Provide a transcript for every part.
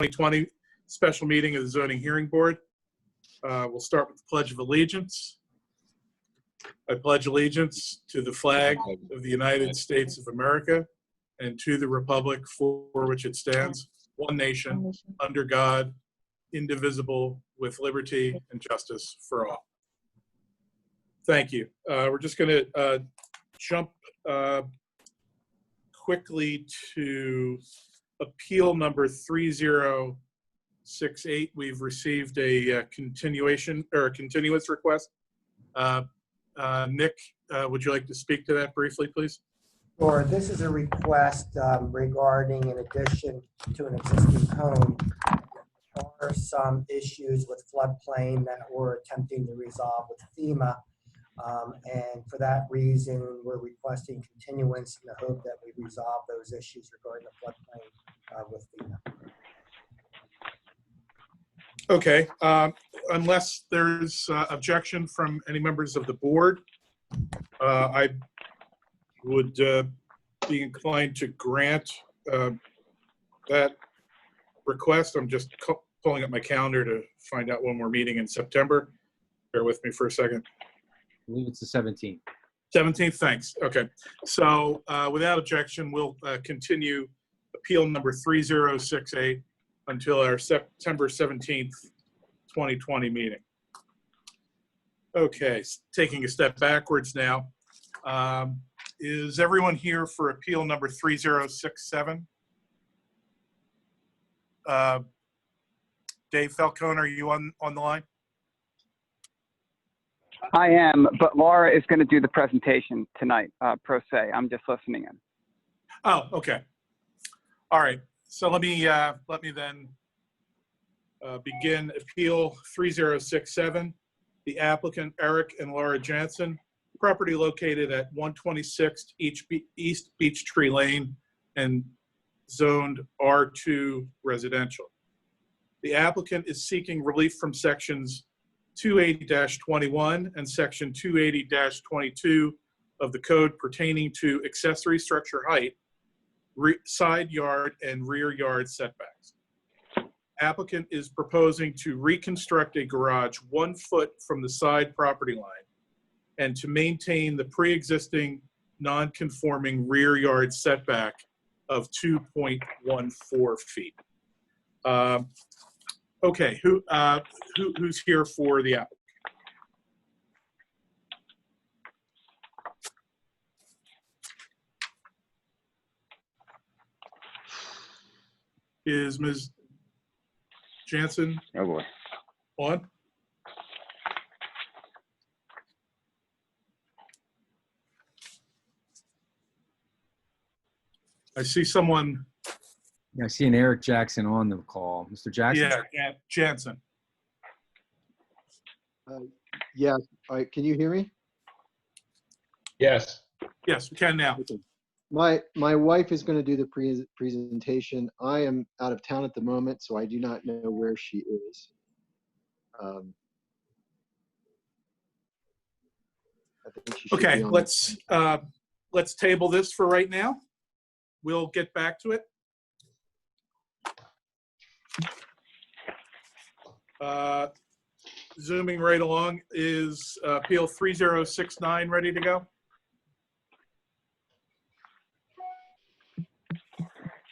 2020 special meeting of the Zoning Hearing Board. We'll start with the Pledge of Allegiance. I pledge allegiance to the flag of the United States of America and to the republic for which it stands, one nation, under God, indivisible, with liberty and justice for all. Thank you. We're just going to jump quickly to appeal number 3068. We've received a continuation or a continuance request. Nick, would you like to speak to that briefly, please? Sure. This is a request regarding an addition to an existing home. There are some issues with floodplain that we're attempting to resolve with FEMA. And for that reason, we're requesting continuance in the hope that we resolve those issues regarding the floodplain with FEMA. Okay. Unless there's objection from any members of the board, I would be inclined to grant that request. I'm just pulling up my calendar to find out when we're meeting in September. Bear with me for a second. I believe it's the 17th. 17th, thanks. Okay. So without objection, we'll continue appeal number 3068 until our September 17th, 2020 meeting. Okay, taking a step backwards now. Is everyone here for appeal number 3067? Dave Falcone, are you on the line? I am, but Laura is going to do the presentation tonight, pro se. I'm just listening in. Oh, okay. All right. So let me then begin appeal 3067. The applicant Eric and Laura Jansen, property located at 126 East Beechtree Lane and zoned R2 residential. The applicant is seeking relief from sections 280-21 and section 280-22 of the code pertaining to accessory structure height, side yard and rear yard setbacks. Applicant is proposing to reconstruct a garage 1 foot from the side property line and to maintain the pre-existing non-conforming rear yard setback of 2.14 feet. Okay, who's here for the applicant? Is Ms. Jansen? Oh boy. On? I see someone. Yeah, I see an Eric Jackson on the call. Mr. Jackson? Yeah, Jansen. Yeah. All right. Can you hear me? Yes. Yes, we can now. Okay. My wife is going to do the presentation. I am out of town at the moment, so I do not know where she is. I think she should Okay, be on. let's table this for right now. We'll get back to it. Zooming right along, is appeal 3069 ready to go?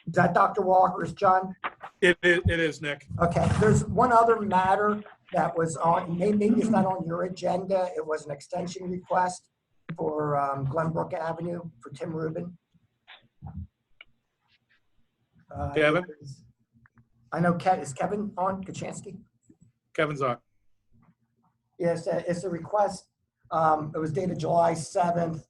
Is that Dr. Walker's, John? It is, Nick. Okay, there's one other matter that was on, maybe it's not on your agenda. It was an extension request for Glenbrook Avenue for Tim Rubin. Kevin? I know, is Kevin on, Kachansky? Kevin's on. Yes, it's a request. It was dated July 7th.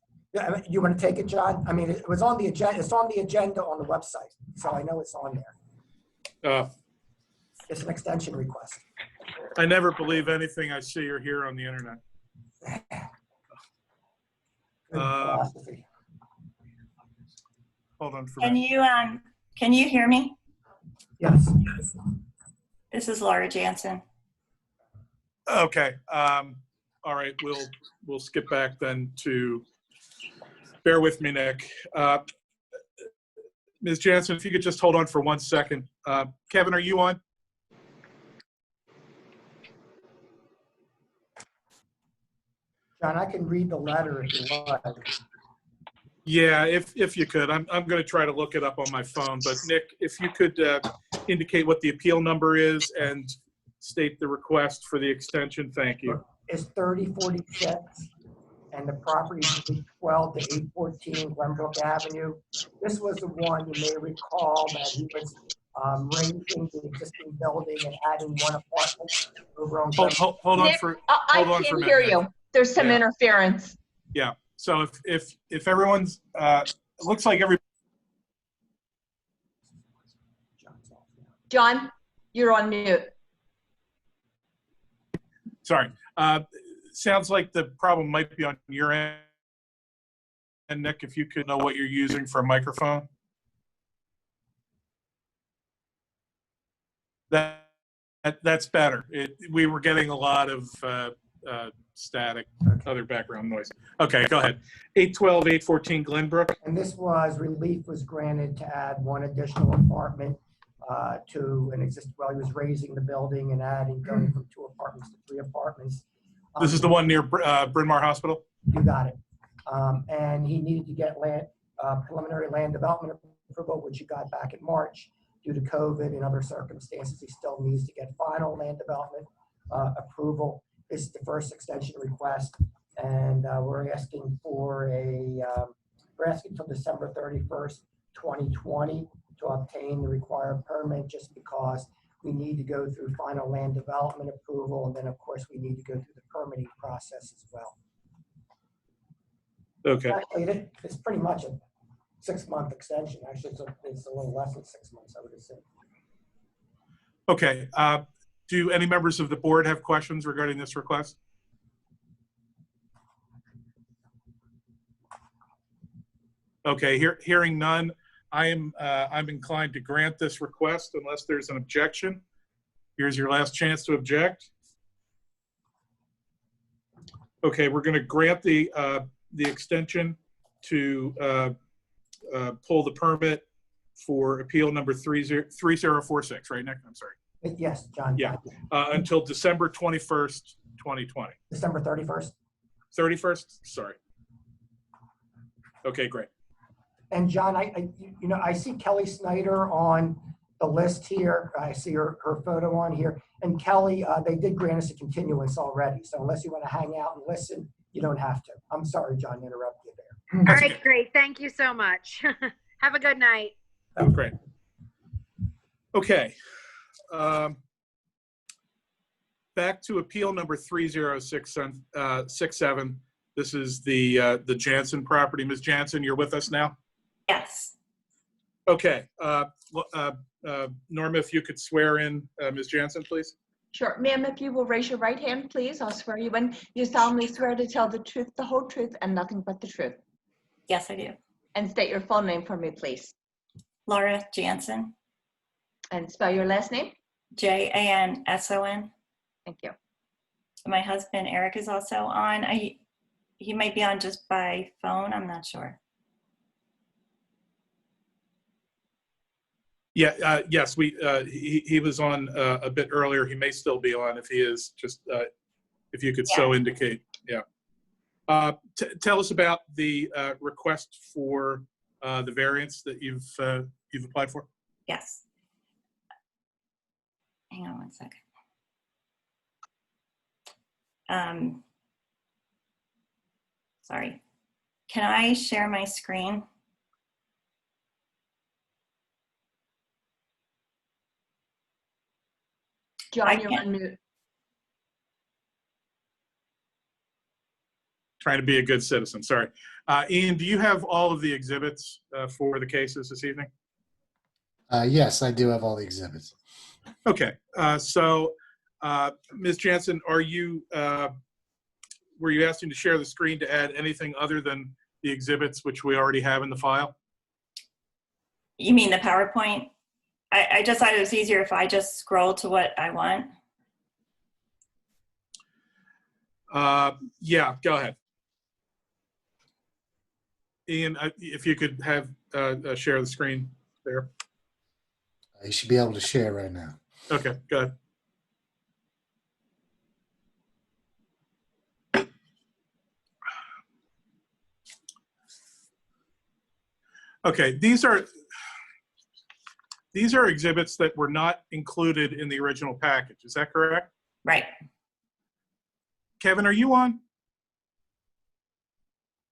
You want to take it, John? I mean, it was on the agenda. It's on the agenda on the website, so I know it's on there. It's an extension request. I never believe anything I see or hear on the internet. Good philosophy. Hold on for a Can minute. can you hear me? Yes. This is Laura Jansen. Okay. All right. We'll skip back then to. Bear with me, Nick. Ms. Jansen, if you could just hold on for 1 second. Kevin, are you on? John, I can read the letter if you like. Yeah, if you could. I'm going to try to look it up on my phone. But Nick, if you could indicate what the appeal number is and state the request for the extension, thank you. It's 3046, and the property is 812 to 814 Glenbrook Avenue. This was the one, you may recall, that he was raising the existing building and adding one apartment over on Glenbrook. Hold on Nick, for I hold on for a can't minute, hear Nick. you. There's some Yeah. interference. Yeah. So if everyone's it looks like every John, you're on mute. sorry. Sounds like the problem might be on your end. And Nick, if you could know what you're using for a microphone. That's better. We were getting a lot of static, other background noise. Okay, go ahead. 812, 814 Glenbrook. And this was, relief was granted to add one additional apartment to an existing, well, he was raising the building and adding, going from 2 apartments to 3 apartments. This is the one near Bryn Mawr Hospital? You got it. And he needed to get preliminary land development approval, which he got back in March. Due to COVID and other circumstances, he still needs to get final land development approval. This is the first extension request, and we're asking for we're asking until December 31st, 2020 to obtain the required permit, just because we need to go through final land development approval, and then of course we need to go through the permitting process as well. Okay. Actually, it's pretty much a 6-month extension. Actually, it's a little less than 6 months, I would assume. Okay. Do any members of the board have questions regarding this request? Okay, hearing none, I'm inclined to grant this request unless there's an objection. Here's your last chance to object. Okay, we're going to grant the extension to pull the permit for appeal number 3046, right, Nick? I'm sorry. Yes, John. Yeah, until December 21st, 2020. December 31st. 31st? Sorry. Okay, great. And John, I see Kelly Snyder on the list here. I see her photo on here. And Kelly, they did grant us a continuance already. So unless you want to hang out and listen, you don't have to. I'm sorry, John, to interrupt you there. All right, great. Thank you so much. Have a good night. Oh, great. Okay. Back to appeal number 3067. This is the Jansen property. Ms. Jansen, you're with us now? Yes. Okay. Norma, if you could swear in Ms. Jansen, please. Sure. Ma'am, if you will raise your right hand, please, I'll swear you in. You solemnly swear to tell the truth, the whole truth, and nothing but the truth. Yes, I do. And state your full name for me, please. Laura Jansen, And spell your last name. Janson. Thank you. My husband Eric is also on. He might be on just by phone. I'm not sure. Yeah. Yes. He was on a bit earlier. He may still be on. If he is, just if you could so indicate. Yeah. Tell us about the request for the variance that you've applied for. Yes. Hang on one second. Sorry. Can I share my screen? John, you're on mute. Trying to be a good citizen. Sorry. Ian, do you have all of the exhibits for the cases this evening? Yes, I do have all the exhibits. Okay. Ms. Jansen, were you asking to share the screen to add anything other than the exhibits which we already have in the file? You mean the PowerPoint? I just thought it was easier if I just scroll to what I want. Yeah, go ahead. Ian, if you could have share the screen there? You should be able to share right now. Okay, go ahead. Okay, these are exhibits that were not included in the original package. Is that correct? Right. Kevin, are you on?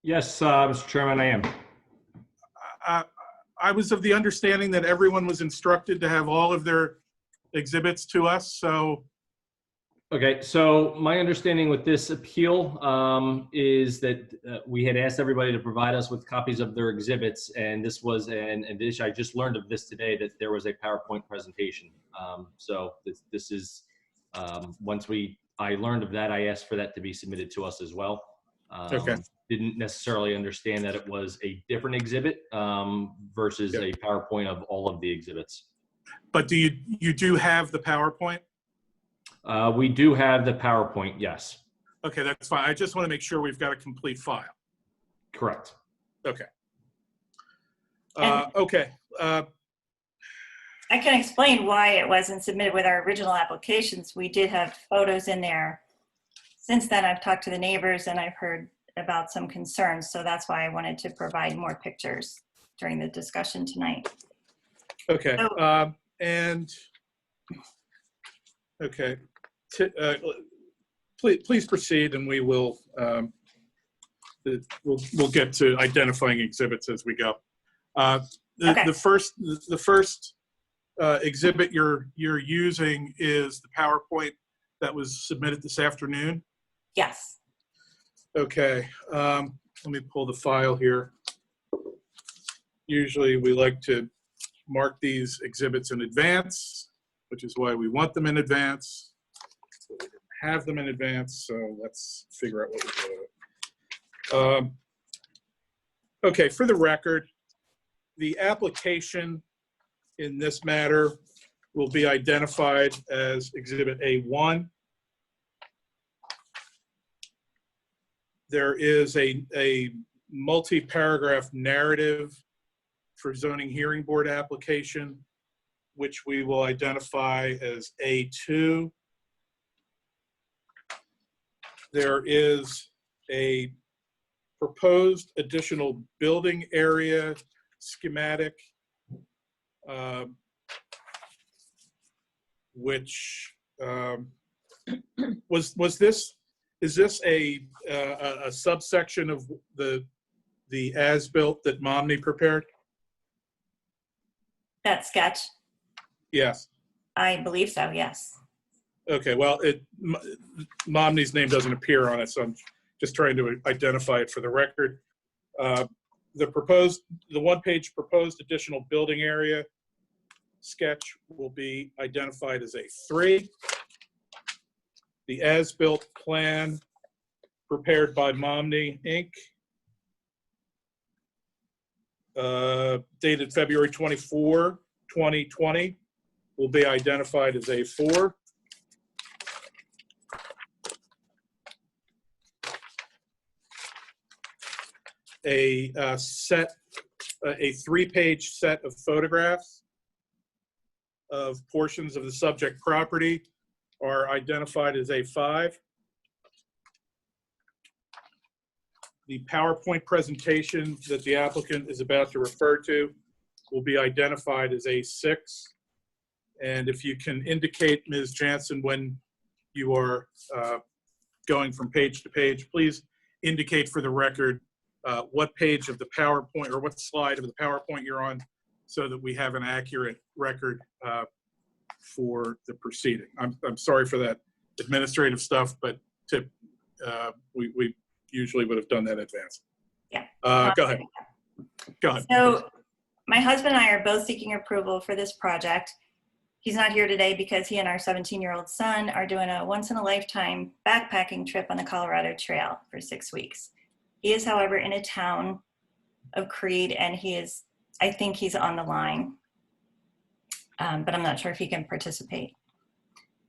Yes, Mr. Chairman, I am. I was of the understanding that everyone was instructed to have all of their exhibits to us, so Okay, so my understanding with this appeal is that we had asked everybody to provide us with copies of their exhibits, and this was an addition. I just learned of this today, that there was a PowerPoint presentation. So this is, once I learned of that, I asked for that to be submitted to us as well. Okay. Didn't necessarily understand that it was a different exhibit versus a PowerPoint of all of the exhibits. but you do have the PowerPoint? We do have the PowerPoint, yes. Okay, that's fine. I just want to make sure we've got a complete file. Correct. Okay. And- Okay. I can explain why it wasn't submitted with our original applications. We did have photos in there. Since then, I've talked to the neighbors and I've heard about some concerns. So that's why I wanted to provide more pictures during the discussion tonight. Okay. So- Okay. Please proceed, and we will we'll get to identifying exhibits as we go. Okay. The first exhibit you're using is the PowerPoint that was submitted this afternoon. Yes. Okay. Let me pull the file here. Usually we like to mark these exhibits in advance, which is why we want them in advance. So we didn't have them in advance, so let's figure out what we're doing. Okay, for the record, the application in this matter will be identified as Exhibit A1. There is a multi-paragraph narrative for zoning hearing board application, which we will identify as A2. There is a proposed additional building area schematic, which is this a subsection of the as-built that Momney prepared? That sketch? Yes. I believe so, yes. Okay, well, Momney's name doesn't appear on it, so I'm just trying to identify it for the record. The one-page proposed additional building area sketch will be identified as A3. The as-built plan prepared by Momney, Inc., dated February 24, 2020, will be identified as A4. A 3-page set of photographs of portions of the subject property are identified as A5. The PowerPoint presentation that the applicant is about to refer to will be identified as A6. And if you can indicate, Ms. Jansen, when you are going from page to page, please indicate for the record what page of the PowerPoint or what slide of the PowerPoint you're on, so that we have an accurate record for the proceeding. I'm sorry for that administrative stuff, but we usually would have done that in advance. Yeah. Go ahead. Go ahead. So my husband and I are both seeking approval for this project. He's not here today because he and our 17-year-old son are doing a once-in-a-lifetime backpacking trip on the Colorado Trail for 6 weeks. He is, however, in a town of Creed, and I think he's on the line, but I'm not sure if he can participate.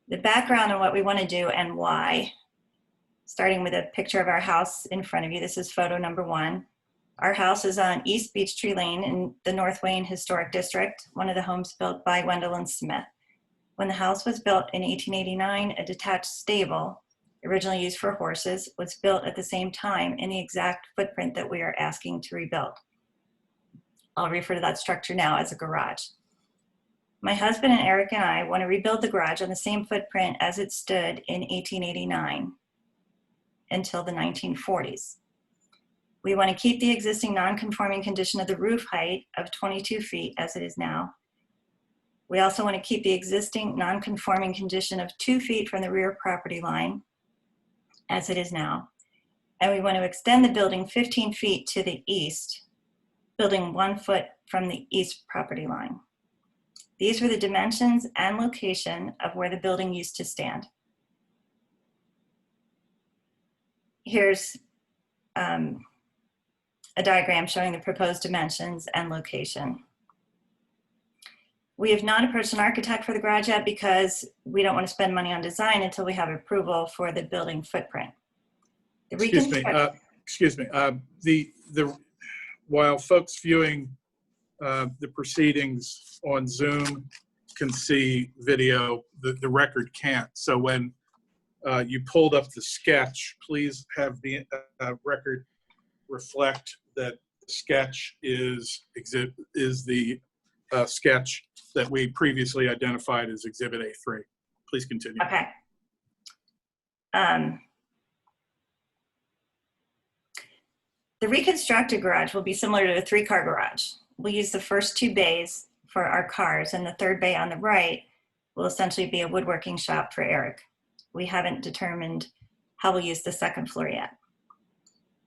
The background on what we want to do and why, starting with a picture of our house in front of you. This is photo number 1. Our house is on East Beech Tree Lane in the North Wayne Historic District, one of the homes built by Wendell and Smith. When the house was built in 1889, a detached stable, originally used for horses, was built at the same time in the exact footprint that we are asking to rebuild. I'll refer to that structure now as a garage. My husband and Eric and I want to rebuild the garage on the same footprint as it stood in 1889 until the 1940s. We want to keep the existing non-conforming condition of the roof height of 22 feet as it is now. We also want to keep the existing non-conforming condition of 2 feet from the rear property line as it is now. And we want to extend the building 15 feet to the east, building 1 foot from the east property line. These were the dimensions and location of where the building used to stand. Here's a diagram showing the proposed dimensions and location. We have not approached an architect for the garage yet because we don't want to spend money on design until we have approval for the building footprint. Excuse me. While folks viewing the proceedings on Zoom can see video, the record can't. So when you pulled up the sketch, please have the record reflect that the sketch is the sketch that we previously identified as Exhibit A3. Please continue. Okay. The reconstructed garage will be similar to a 3-car garage. We'll use the first 2 bays for our cars, and the 3rd bay on the right will essentially be a woodworking shop for Eric. We haven't determined how we'll use the 2nd floor yet.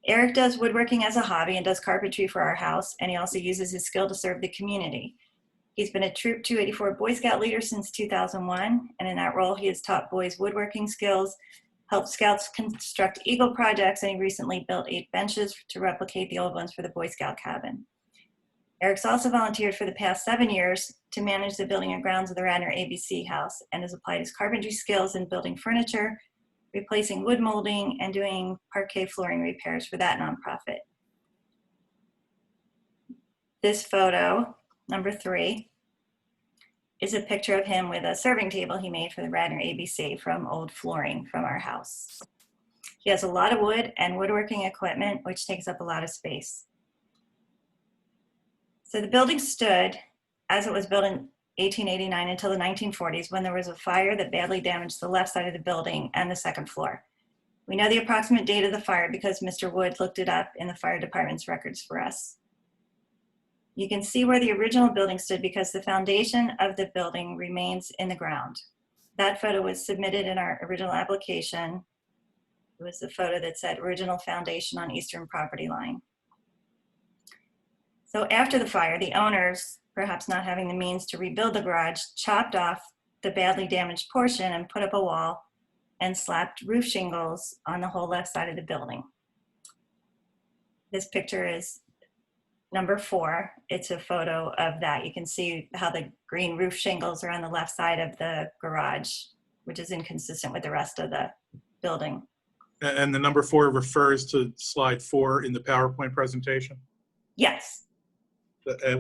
Eric does woodworking as a hobby and does carpentry for our house, and he also uses his skill to serve the community. He's been a Troop 284 Boy Scout leader since 2001, and in that role, he has taught boys woodworking skills, helped Scouts construct Eagle projects, and he recently built 8 benches to replicate the old ones for the Boy Scout cabin. Eric's also volunteered for the past 7 years to manage the building and grounds of the Radnor ABC house and has applied his carpentry skills in building furniture, replacing wood molding, and doing parquet flooring repairs for that nonprofit. This photo, number 3, is a picture of him with a serving table he made for the Radnor ABC from old flooring from our house. He has a lot of wood and woodworking equipment, which takes up a lot of space. So the building stood as it was built in 1889 until the 1940s, when there was a fire that badly damaged the left side of the building and the 2nd floor. We know the approximate date of the fire because Mr. Wood looked it up in the fire department's records for us. You can see where the original building stood because the foundation of the building remains in the ground. That photo was submitted in our original application. It was the photo that said original foundation on eastern property line. So after the fire, the owners, perhaps not having the means to rebuild the garage, chopped off the badly damaged portion and put up a wall and slapped roof shingles on the whole left side of the building. This picture is number 4. It's a photo of that. You can see how the green roof shingles are on the left side of the garage, which is inconsistent with the rest of the building. And the number 4 refers to slide 4 in the PowerPoint presentation? Yes.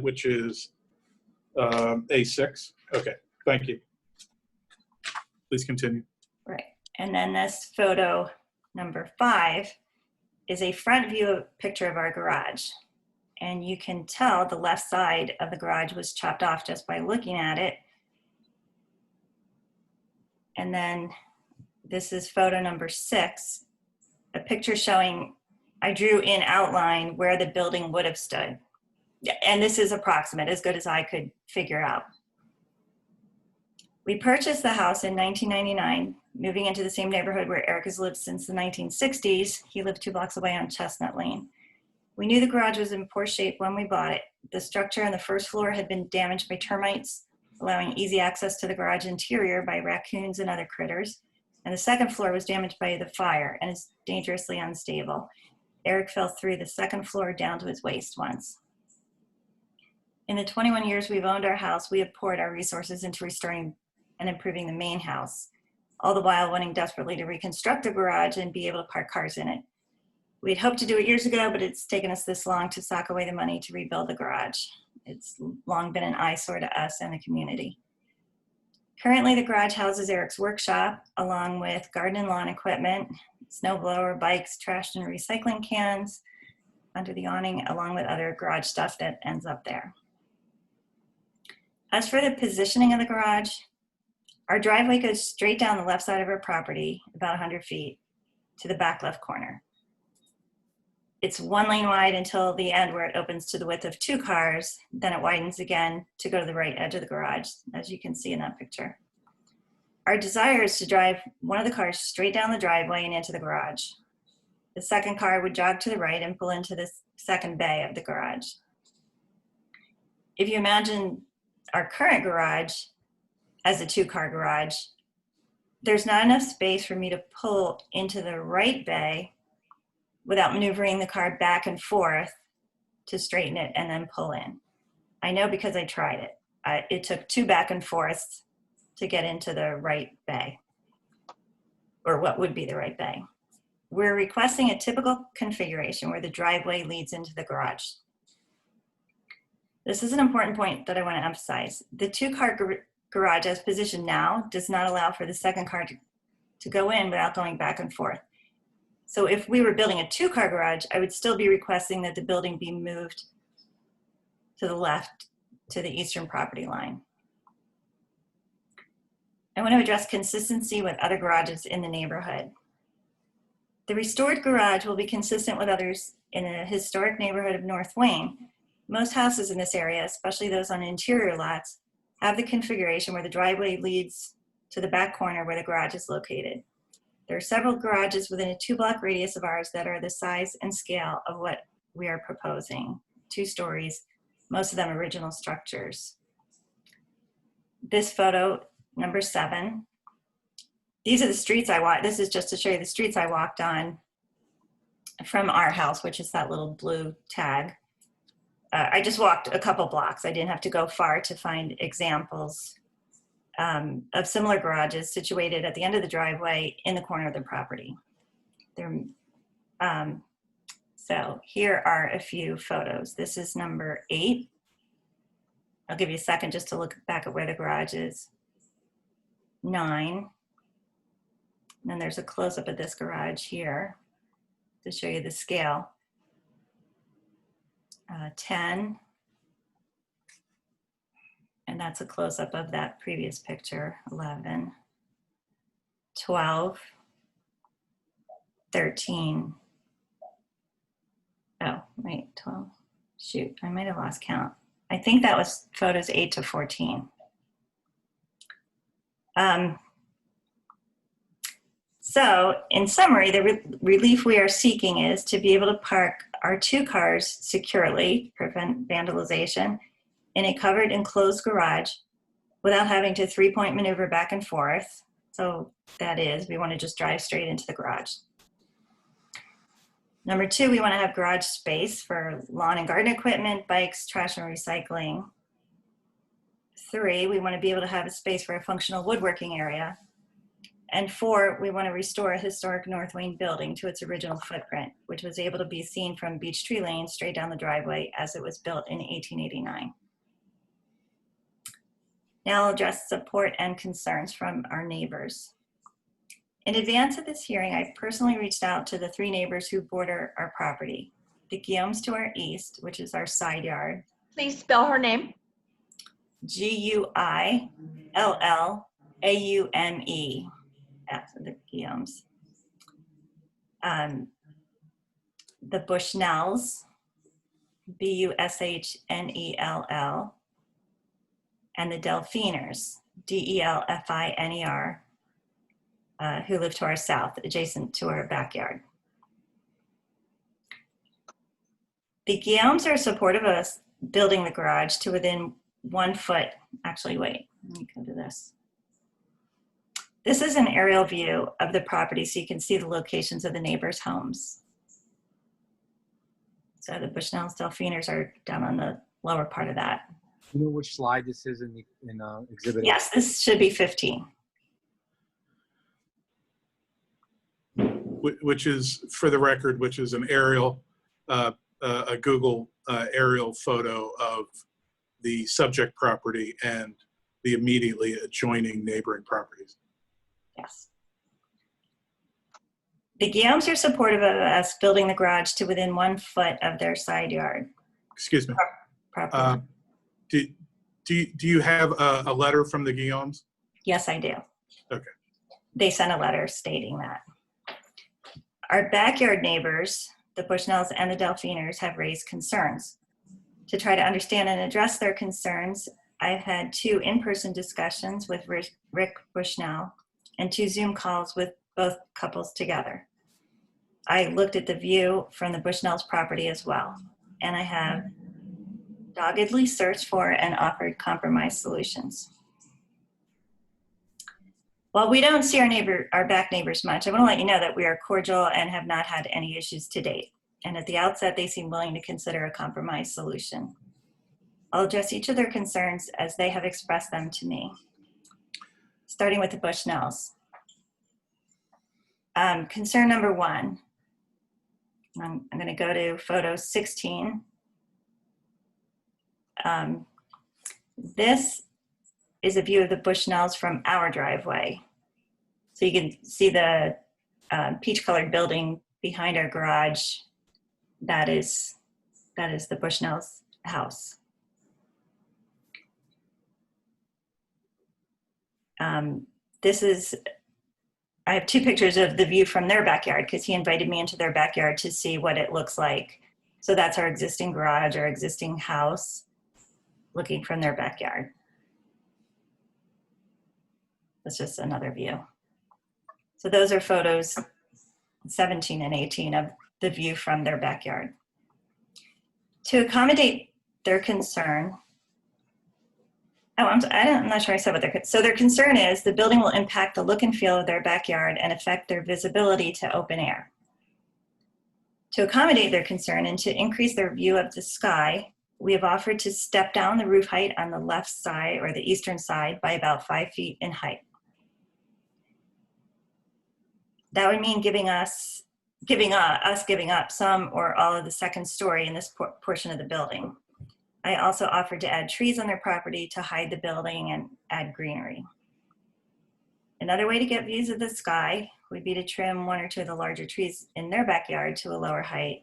Which is A6. Okay, thank you. Please continue. Right. And then this photo, number 5, is a front view picture of our garage. And you can tell the left side of the garage was chopped off just by looking at it. And then this is photo number 6, a picture showing, I drew in outline where the building would have stood. And this is approximate, as good as I could figure out. We purchased the house in 1999, moving into the same neighborhood where Eric has lived since the 1960s. He lived 2 blocks away on Chestnut Lane. We knew the garage was in poor shape when we bought it. The structure on the 1st floor had been damaged by termites, allowing easy access to the garage interior by raccoons and other critters. And the 2nd floor was damaged by the fire and is dangerously unstable. Eric fell through the 2nd floor down to his waist once. In the 21 years we've owned our house, we have poured our resources into restoring and improving the main house, all the while wanting desperately to reconstruct the garage and be able to park cars in it. We'd hoped to do it years ago, but it's taken us this long to sock away the money to rebuild the garage. It's long been an eyesore to us and the community. Currently, the garage houses Eric's workshop, along with garden and lawn equipment, snow blower, bikes, trash and recycling cans under the awning, along with other garage stuff that ends up there. As for the positioning of the garage, our driveway goes straight down the left side of our property, about 100 feet, to the back left corner. It's 1 lane wide until the end where it opens to the width of 2 cars, then it widens again to go to the right edge of the garage, as you can see in that picture. Our desire is to drive one of the cars straight down the driveway and into the garage. The second car would jog to the right and pull into the second bay of the garage. If you imagine our current garage as a 2-car garage, there's not enough space for me to pull into the right bay without maneuvering the car back and forth to straighten it and then pull in. I know because I tried it. It took 2 back and forths to get into the right bay, or what would be the right bay. We're requesting a typical configuration where the driveway leads into the garage. This is an important point that I want to emphasize. The 2-car garage as positioned now does not allow for the second car to go in without going back and forth. So if we were building a 2-car garage, I would still be requesting that the building be moved to the left to the eastern property line. I want to address consistency with other garages in the neighborhood. The restored garage will be consistent with others in a historic neighborhood of North Wayne. Most houses in this area, especially those on interior lots, have the configuration where the driveway leads to the back corner where the garage is located. There are several garages within a 2-block radius of ours that are the size and scale of what we are proposing. 2 stories, most of them original structures. This photo, number 7. These are the streets I walked. This is just to show you the streets I walked on from our house, which is that little blue tag. I just walked a couple blocks. I didn't have to go far to find examples of similar garages situated at the end of the driveway in the corner of the property. So here are a few photos. This is number 8. I'll give you a second just to look back at where the garage is. 9. And then there's a close-up of this garage here to show you the scale. 10. And that's a close-up of that previous picture, 11, 12, 13. Oh, wait, 12. Shoot, I might have lost count. I think that was photos 8 to 14. So in summary, the relief we are seeking is to be able to park our 2 cars securely, prevent vandalization, in a covered enclosed garage without having to 3-point maneuver back and forth. So that is, we want to just drive straight into the garage. Number 2, we want to have garage space for lawn and garden equipment, bikes, trash and recycling. 3, we want to be able to have a space for a functional woodworking area. And 4, we want to restore a historic North Wayne building to its original footprint, which was able to be seen from Beech Tree Lane straight down the driveway as it was built in 1889. Now I'll address support and concerns from our neighbors. In advance of this hearing, I personally reached out to the 3 neighbors who border our property. The Guillaumes to our east, which is our side yard. Please spell her name. Guillaume. That's the Guillaumes. The Bushnells, Bushnell, and the Delfiners, Delfiner, who live to our south, adjacent to our backyard. The Guillaumes are supportive of us building the garage to within 1 foot. Actually, wait, let me go to this. This is an aerial view of the property so you can see the locations of the neighbors' homes. So the Bushnells, Delfiners are down on the lower part of that. You know which slide this is in exhibit? Yes, this should be 15. which is, for the record, which is an aerial, a Google aerial photo of the subject property and the immediately adjoining neighboring properties. Yes. The Guillaumes are supportive of us building the garage to within 1 foot of their side yard. Excuse me. Property. Do you have a letter from the Guillaumes? Yes, I do. Okay. They sent a letter stating that. Our backyard neighbors, the Bushnells and the Delphiners, have raised concerns. To try to understand and address their concerns, I've had 2 in-person discussions with Rick Bushnell and 2 Zoom calls with both couples together. I looked at the view from the Bushnells' property as well, and I have doggedly searched for and offered compromise solutions. While we don't see our back neighbors much, I want to let you know that we are cordial and have not had any issues to date. And at the outset, they seem willing to consider a compromise solution. I'll address each of their concerns as they have expressed them to me. Starting with the Bushnells. Concern number 1. I'm going to go to photo 16. This is a view of the Bushnells from our driveway. So you can see the peach-colored building behind our garage. That is the Bushnells' house. I have 2 pictures of the view from their backyard because he invited me into their backyard to see what it looks like. So that's our existing garage, our existing house, looking from their backyard. That's just another view. So those are photos 17 and 18 of the view from their backyard. To accommodate their concern, I'm not sure I said what their concern is the building will impact the look and feel of their backyard and affect their visibility to open air. To accommodate their concern and to increase their view of the sky, we have offered to step down the roof height on the left side or the eastern side by about 5 feet in height. That would mean giving up some or all of the second story in this portion of the building. I also offered to add trees on their property to hide the building and add greenery. Another way to get views of the sky would be to trim 1 or 2 of the larger trees in their backyard to a lower height.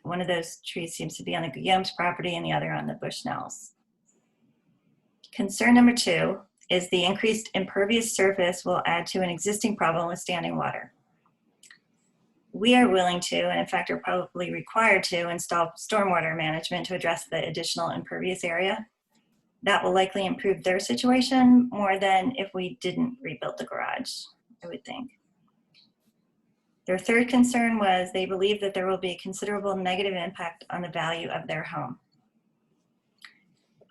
One of those trees seems to be on the Guillaume's property and the other on the Bushnells. Concern number 2 is the increased impervious surface will add to an existing problem with standing water. We are willing to, and in fact are probably required to, install stormwater management to address the additional impervious area. That will likely improve their situation more than if we didn't rebuild the garage, I would think. Their 3rd concern was they believe that there will be a considerable negative impact on the value of their home.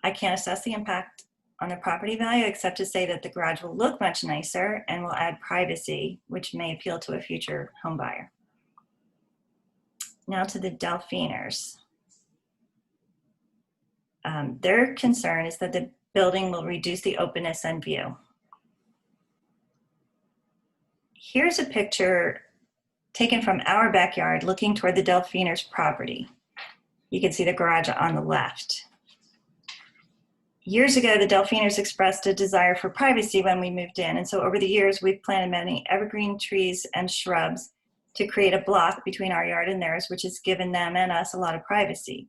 I can't assess the impact on the property value except to say that the garage will look much nicer and will add privacy, which may appeal to a future home buyer. Now to the Delphiners. Their concern is that the building will reduce the openness and view. Here's a picture taken from our backyard looking toward the Delphiners' property. You can see the garage on the left. Years ago, the Delphiners expressed a desire for privacy when we moved in, and so over the years, we've planted many evergreen trees and shrubs to create a block between our yard and theirs, which has given them and us a lot of privacy.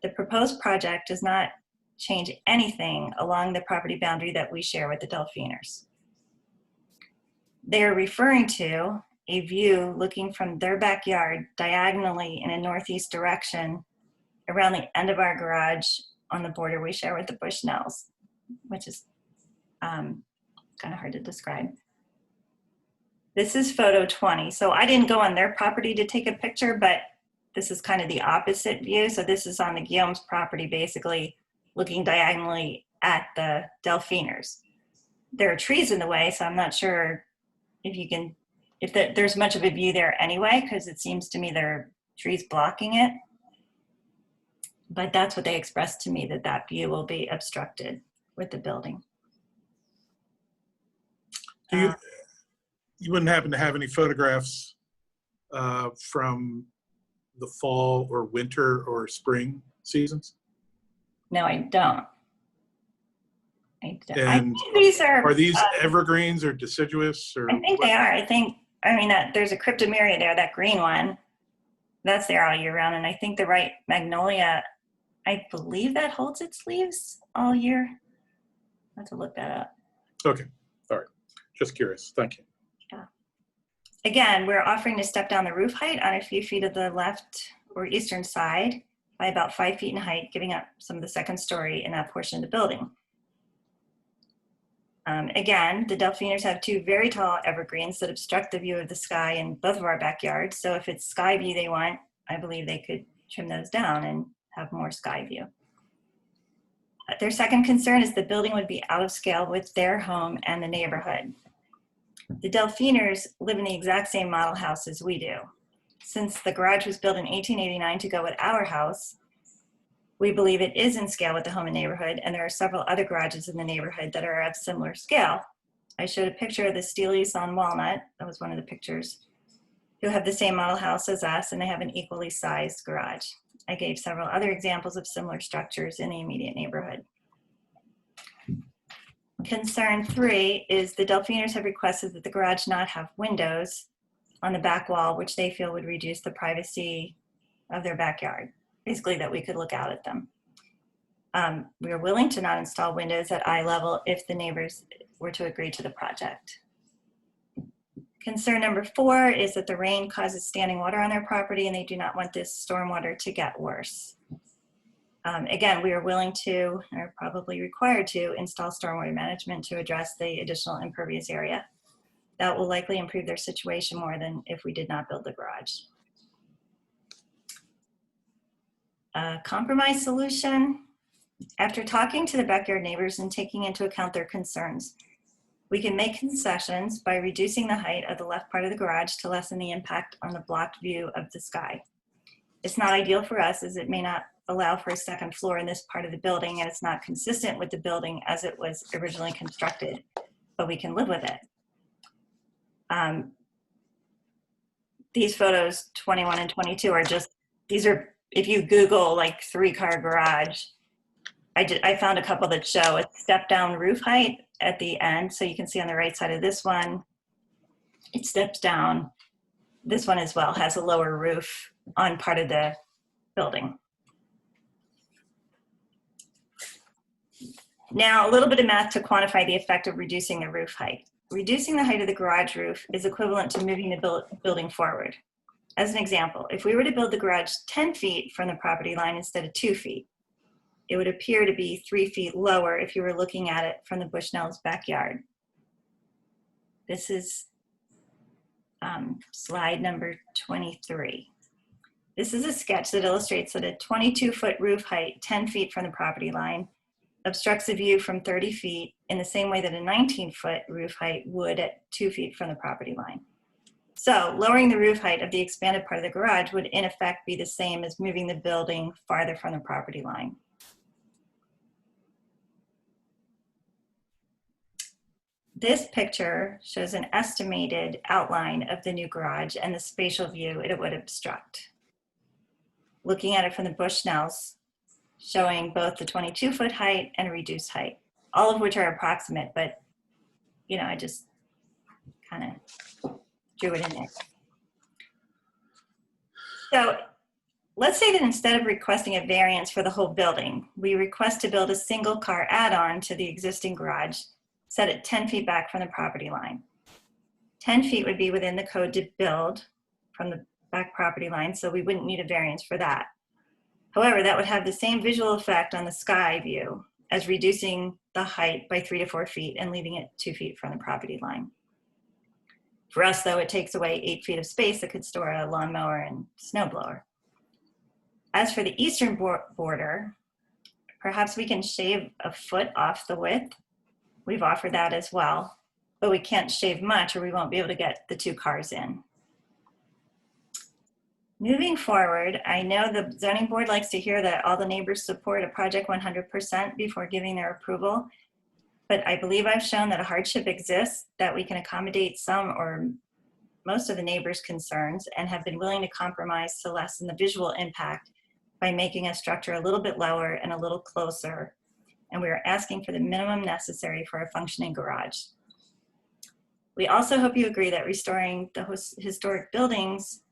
The proposed project does not change anything along the property boundary that we share with the Delphiners. They are referring to a view looking from their backyard diagonally in a northeast direction around the end of our garage on the border we share with the Bushnells, which is kind of hard to describe. This is photo 20. So I didn't go on their property to take a picture, but this is kind of the opposite view. So this is on the Guillaume's property, basically looking diagonally at the Delphiners. There are trees in the way, so I'm not sure if there's much of a view there anyway, because it seems to me there are trees blocking it. But that's what they expressed to me, that view will be obstructed with the building. You wouldn't happen to have any photographs from the fall or winter or spring seasons? No, I don't. I And think these are these evergreens or deciduous or? I think they are. I mean, that there's a cryptomeria there, that green one. That's there all year round. And I think the right magnolia, I believe that holds its leaves all year. I have to look that up. Okay, all right. Just curious. Thank you. Yeah. Again, we're offering to step down the roof height on a few feet of the left or eastern side by about 5 feet in height, giving up some of the second story in that portion of the building. Again, the Delphiners have two very tall evergreens that obstruct the view of the sky in both of our backyards. So if it's sky view they want, I believe they could trim those down and have more sky view. Their second concern is the building would be out of scale with their home and the neighborhood. The Delphiners live in the exact same model house as we do. Since the garage was built in 1889 to go with our house, we believe it is in scale with the home and neighborhood, and there are several other garages in the neighborhood that are of similar scale. I showed a picture of the Steelys on Walnut, that was one of the pictures, who have the same model house as us, and they have an equally sized garage. I gave several other examples of similar structures in the immediate neighborhood. Concern 3 is the Delphiners have requested that the garage not have windows on the back wall, which they feel would reduce the privacy of their backyard. Basically, that we could look out at them. We are willing to not install windows at eye level if the neighbors were to agree to the project. Concern number 4 is that the rain causes standing water on their property and they do not want this stormwater to get worse. Again, we are willing to, or probably required to, install stormwater management to address the additional impervious area. That will likely improve their situation more than if we did not build the garage. Compromise solution. After talking to the backyard neighbors and taking into account their concerns, we can make concessions by reducing the height of the left part of the garage to lessen the impact on the blocked view of the sky. It's not ideal for us as it may not allow for a second floor in this part of the building, and it's not consistent with the building as it was originally constructed, but we can live with it. These photos, 21 and 22, are just, these are, if you Google like 3-car garage, I found a couple that show a step down roof height at the end. So you can see on the right side of this one, it steps down. This one as well has a lower roof on part of the building. Now, a little bit of math to quantify the effect of reducing the roof height. Reducing the height of the garage roof is equivalent to moving the building forward. As an example, if we were to build the garage 10 feet from the property line instead of 2 feet, it would appear to be 3 feet lower if you were looking at it from the Bushnell's backyard. This is slide number 23. This is a sketch that illustrates that a 22-foot roof height, 10 feet from the property line, obstructs the view from 30 feet in the same way that a 19-foot roof height would at 2 feet from the property line. So lowering the roof height of the expanded part of the garage would in effect be the same as moving the building farther from the property line. This picture shows an estimated outline of the new garage and the spatial view it would obstruct. Looking at it from the Bushnells, showing both the 22-foot height and reduced height, all of which are approximate, but you know, I just kind of drew it in there. So let's say that instead of requesting a variance for the whole building, we request to build a single car add-on to the existing garage, set it 10 feet back from the property line. 10 feet would be within the code to build from the back property line, so we wouldn't need a variance for that. However, that would have the same visual effect on the sky view as reducing the height by 3 to 4 feet and leaving it 2 feet from the property line. For us, though, it takes away 8 feet of space that could store a lawnmower and snowblower. As for the eastern border, perhaps we can shave a foot off the width. We've offered that as well, but we can't shave much or we won't be able to get the 2 cars in. Moving forward, I know the zoning board likes to hear that all the neighbors support a project 100% before giving their approval, but I believe I've shown that a hardship exists, that we can accommodate some or most of the neighbors' concerns and have been willing to compromise to lessen the visual impact by making a structure a little bit lower and a little closer. And we are asking for the minimum necessary for a functioning garage. We also hope you agree that restoring the historic buildings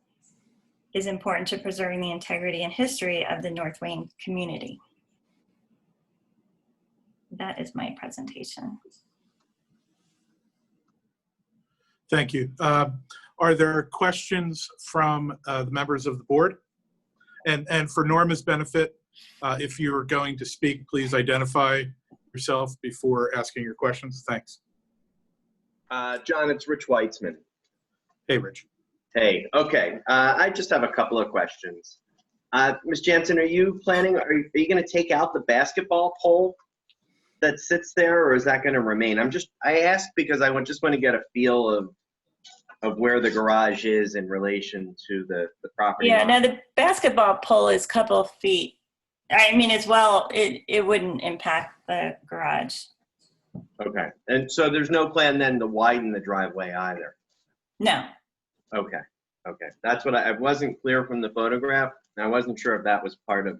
is important to preserving the integrity and history of the North Wayne community. That is my presentation. Thank you. Are there questions from the members of the board? And for Norma's benefit, if you're going to speak, please identify yourself before asking your questions. Thanks. John, it's Rich Weitzman. Hey, Rich. Hey, okay. I just have a couple of questions. Ms. Jansen, are you going to take out the basketball pole that sits there, or is that going to remain? I asked because I just want to get a feel of where the garage is in relation to the property. Yeah, line. now the basketball pole is a couple of feet. I mean, as well, it wouldn't impact the garage. Okay. And so there's no plan then to widen the driveway either? No. Okay. Okay. That's what I wasn't clear from the photograph. And I wasn't sure if that was part of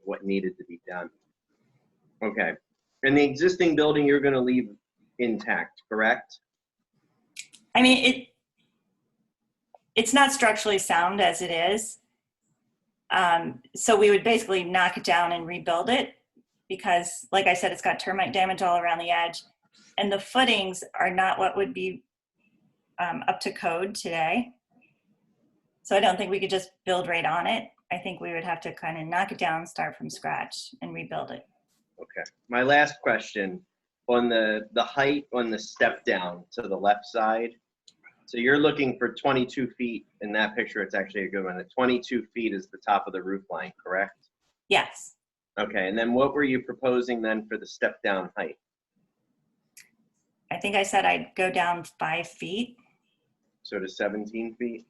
what needed to be done. Okay. And the existing building you're going to leave intact, correct? I mean, it's not structurally sound as it is. So we would basically knock it down and rebuild it because, like I said, it's got termite damage all around the edge. And the footings are not what would be up to code today. So I don't think we could just build right on it. I think we would have to kind of knock it down, start from scratch, and rebuild it. Okay. My last question, on the height on the step down to the left side. So you're looking for 22 feet. In that picture, it's actually a good one. The 22 feet is the top of the roof line, correct? Yes. Okay. And then what were you proposing then for the step down height? I think I said I'd go down 5 feet. So to 17 feet?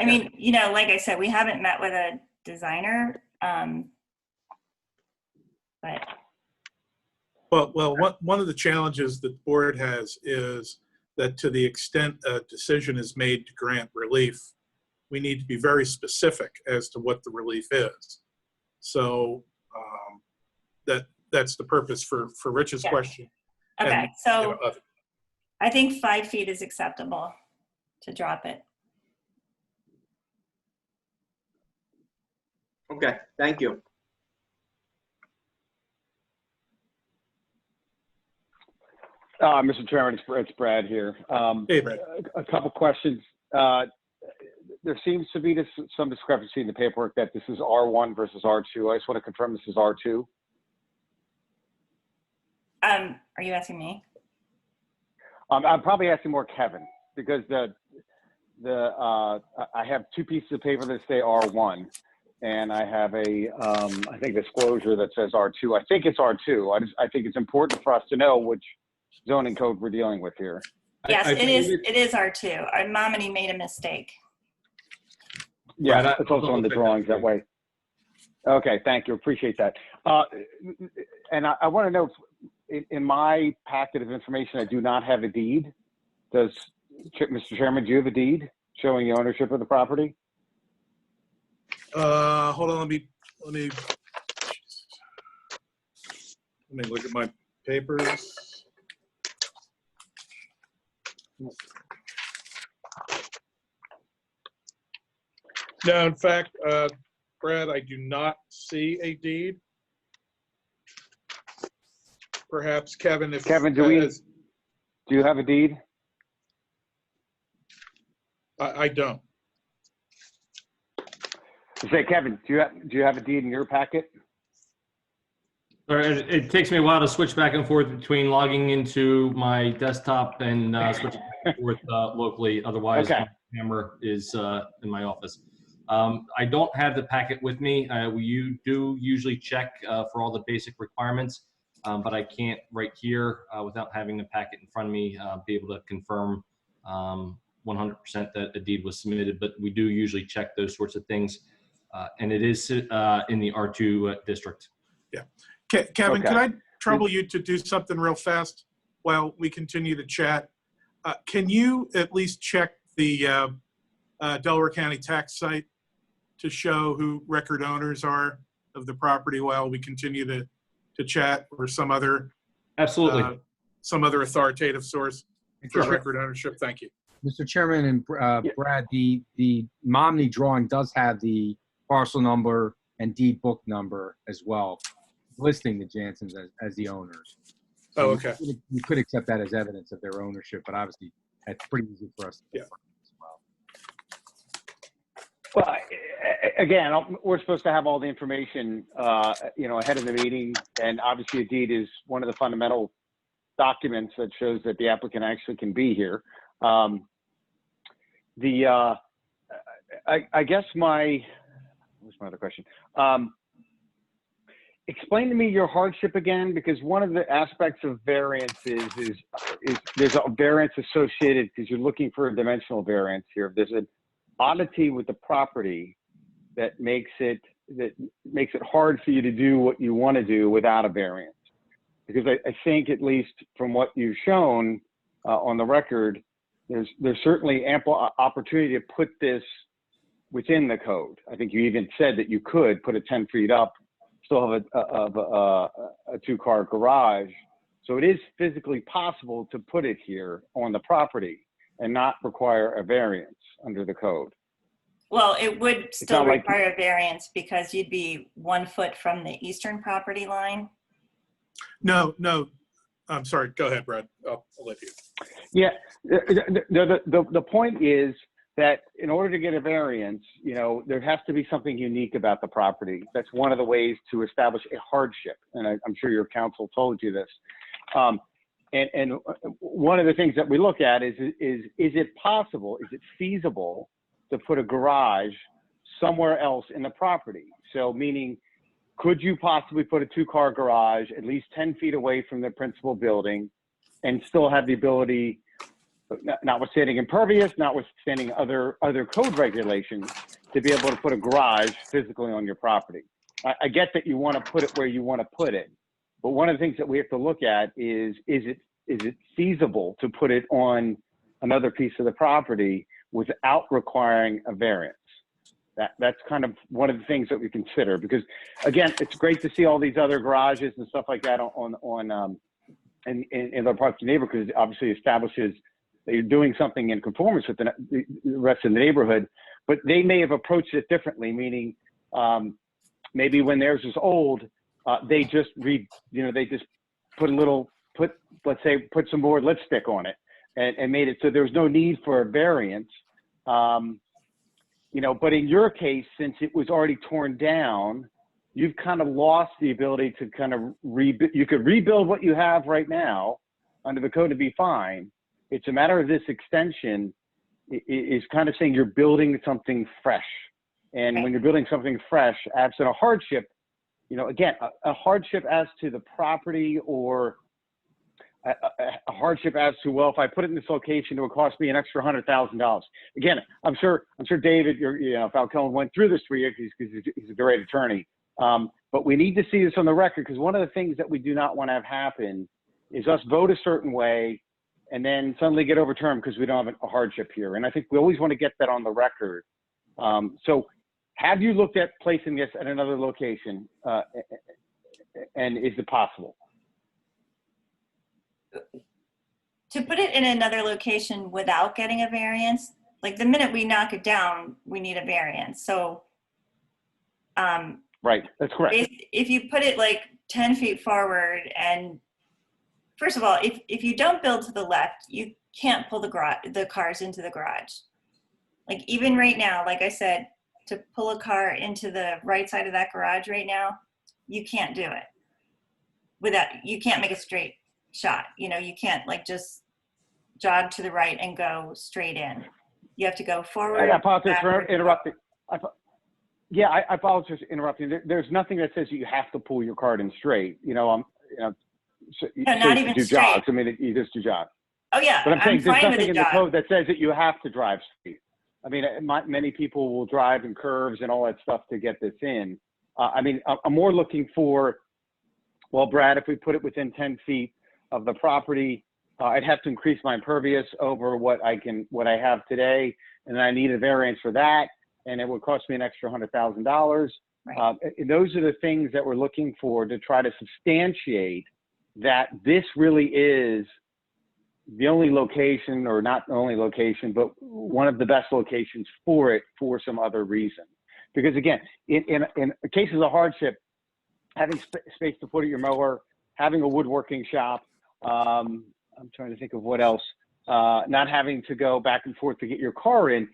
I mean, you know, like I said, we haven't met with a designer, but. Well, one of the challenges that the board has is that to the extent a decision is made to grant relief, we need to be very specific as to what the relief is. So that's the purpose for Rich's question. Okay, And, so I think 5 feet is acceptable to drop it. Okay, thank you. Mr. Chairman, it's Brad here. Hey, Brad. A couple questions. There seems to be some discrepancy in the paperwork that this is R1 versus R2. I just want to confirm this is R2. Are you asking me? I'm probably asking more Kevin because I have two pieces of paper that say R1, and I have a I think disclosure that says R2. I think it's R2. I think it's important for us to know which zoning code we're dealing with here. Yes, it is R2. Our Momini made a mistake. Yeah, Right, it's also on the drawings that way. Okay, thank you. Appreciate that. And I want to know, in my packet of information, I do not have a deed. Does, Mr. Chairman, do you have a deed showing the ownership of the property? Hold on, let me look at my papers. No, in fact, Brad, I do not see a deed. Perhaps Kevin, if Kevin, do you have a deed? I don't. Say, Kevin, do you have a deed in your packet? Sorry, it takes me a while to switch back and forth between logging into my desktop and switching back and forth locally. Otherwise, Okay. my camera is in my office. I don't have the packet with me. We do usually check for all the basic requirements, but I can't right here without having the packet in front of me be able to confirm 100% that a deed was submitted. But we do usually check those sorts of things, and it is in the R2 district. Yeah. Kevin, Okay. can I trouble you to do something real fast? while we continue to chat, can you at least check the Delaware County tax site to show who record owners are of the property while we continue to chat, or some other Absolutely. some other authoritative source for Sure. record ownership? Thank you. Mr. Chairman and Brad, the Momney drawing does have the parcel number and deed book number as well, listing the Jansons as the owners. So Oh, okay. we could accept that as evidence of their ownership, but obviously that's pretty easy for us to Yeah. confirm as well. Well, again, we're supposed to have all the information, ahead of the meeting, and obviously a deed is one of the fundamental documents that shows that the applicant actually can be here. I guess what's my other question? Explain to me your hardship again, because one of the aspects of variances is there's a variance associated, because you're looking for a dimensional variance here. There's an oddity with the property that makes it hard for you to do what you want to do without a variance. Because I think, at least from what you've shown on the record, there's certainly ample opportunity to put this within the code. I think you even said that you could put it 10 feet up, still have a two-car garage. So it is physically possible to put it here on the property and not require a variance under the code. Well, it would still not like- require a variance because you'd be 1 foot from the eastern property line. No. I'm sorry. Go ahead, Brad. I'll let you. Yeah, the point is that in order to get a variance, there has to be something unique about the property. That's one of the ways to establish a hardship, and I'm sure your counsel told you this. And one of the things that we look at is it possible, is it feasible to put a garage somewhere else in the property? So meaning, could you possibly put a two-car garage at least 10 feet away from the principal building and still have the ability, notwithstanding impervious, notwithstanding other code regulations, to be able to put a garage physically on your property? I get that you want to put it where you want to put it, but one of the things that we have to look at is it feasible to put it on another piece of the property without requiring a variance? That's kind of one of the things that we consider, because again, it's great to see all these other garages and stuff like that in other parts of the neighborhood, because it obviously establishes that you're doing something in conformance with the rest of the neighborhood. But they may have approached it differently, meaning maybe when theirs is old, they just put some more lipstick on it and made it so there was no need for a variance. But in your case, since it was already torn down, you've kind of lost the ability to kind of you could rebuild what you have right now under the code to be fine. It's a matter of this extension is kind of saying you're building something fresh. And when you're building something fresh, absent a hardship, again, a hardship as to the property, or a hardship as to, well, if I put it in this location, it would cost me an extra $100,000. Again, I'm sure David, Falcone went through this for you because he's a great attorney. But we need to see this on the record, because one of the things that we do not want to have happen is us vote a certain way and then suddenly get overturned because we don't have a hardship here. And I think we always want to get that on the record. So have you looked at placing this at another location? And is it possible? To put it in another location without getting a variance, like the minute we knock it down, we need a variance. So, right, that's correct. If you put it like 10 feet forward, and first of all, if you don't build to the left, you can't pull the cars into the garage. Like even right now, like I said, to pull a car into the right side of that garage right now, you can't do it. You can't make a straight shot. You can't like just jog to the right and go straight in. You have to go forward. I apologize for interrupting. I apologize for interrupting. There's nothing that says you have to pull your cart in straight. No, not even do straight. jogs. I mean, you just do jogs. Oh yeah, but I'm saying there's fine nothing with in the code that says that you have to drive straight. I mean, many people will drive in curves and all that stuff to get this in. I mean, I'm more looking for, well, Brad, if we put it within 10 feet of the property, I'd have to increase my impervious over what I have today, and I need a variance for that, and it would cost me an extra $100,000. Right. Those are the things that we're looking for to try to substantiate that this really is the only location, or not the only location, but one of the best locations for it for some other reason. Because again, in cases of hardship, having space to put at your mower, having a woodworking shop, I'm trying to think of what else, not having to go back and forth to get your car in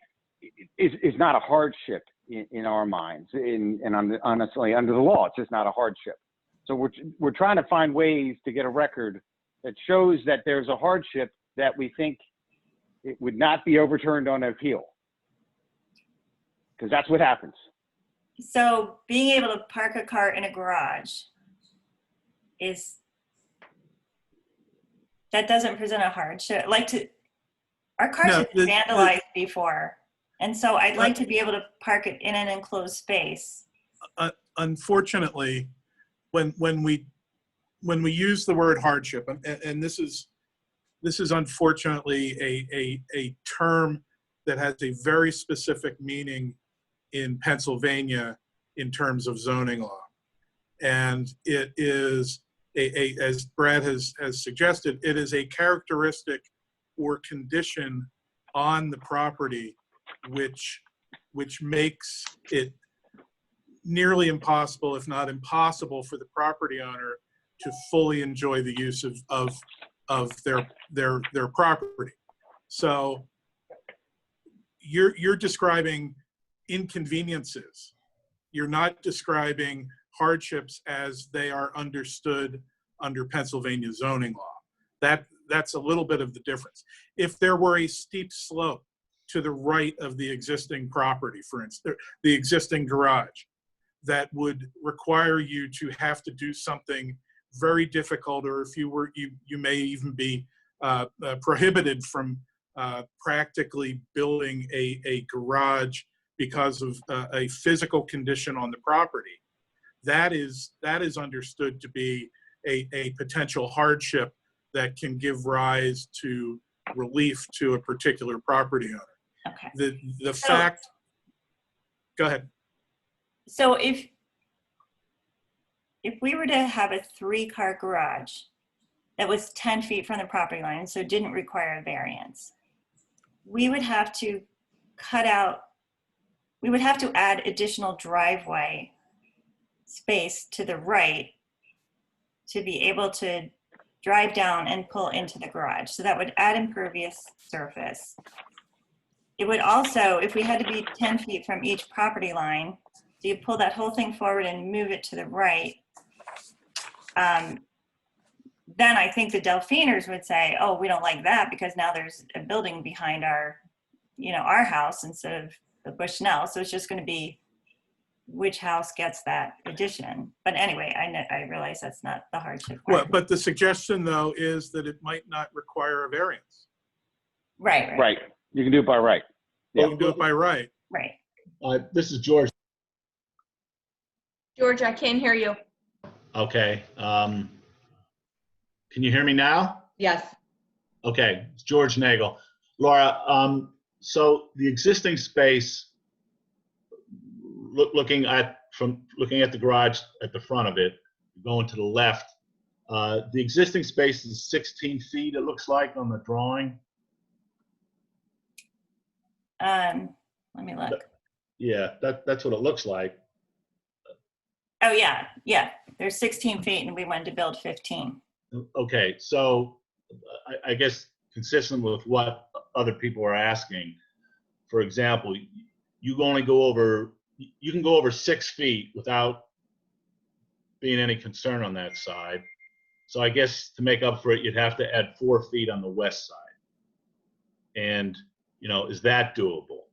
is not a hardship in our minds. Honestly, under the law, it's just not a hardship. So we're trying to find ways to get a record that shows that there's a hardship that we think it would not be overturned on appeal. Because that's what happens. So being able to park a car in a garage that doesn't present a hardship. Our cars have been vandalized before. And so I'd like to be able to park it in an enclosed space. Unfortunately, when we use the word hardship, and this is unfortunately a term that has a very specific meaning in Pennsylvania in terms of zoning law. And it is as Brad has suggested, it is a characteristic or condition on the property which makes it nearly impossible, if not impossible, for the property owner to fully enjoy the use of their property. So you're describing inconveniences. You're not describing hardships as they are understood under Pennsylvania zoning law. That's a little bit of the difference. If there were a steep slope to the right of the existing property, for instance, the existing garage, that would require you to have to do something very difficult, or if you were, you may even be prohibited from practically building a garage because of a physical condition on the property. That is understood to be a potential hardship that can give rise to relief to a particular property owner. Okay. The fact, go ahead. So if we were to have a 3-car garage that was 10 feet from the property line, so didn't require a variance, we would have to add additional driveway space to the right to be able to drive down and pull into the garage. So that would add impervious surface. It would also, if we had to be 10 feet from each property line, so you pull that whole thing forward and move it to the right, then I think the Delphiners would say, oh, we don't like that because now there's a building behind our house instead of the Bushnell. So it's just going to be which house gets that addition. But anyway, I realize that's not the hardship part. Well, but the suggestion though is that it might not require a variance. Right. Right. You can do it by right. Yeah. You can do it by right. Right. This is George. George, I can't hear you. Okay. Can you hear me now? Yes. Okay. It's George Nagel. Laura, so the existing space, looking at the garage at the front of it, going to the left, the existing space is 16 feet, it looks like on the drawing. Let me look. Yeah, that's what it looks like. Oh, yeah. There's 16 feet and we wanted to build 15. Okay, so I guess consistent with what other people are asking, for example, you can go over 6 feet without being any concern on that side. So I guess to make up for it, you'd have to add 4 feet on the west side. And, is that doable?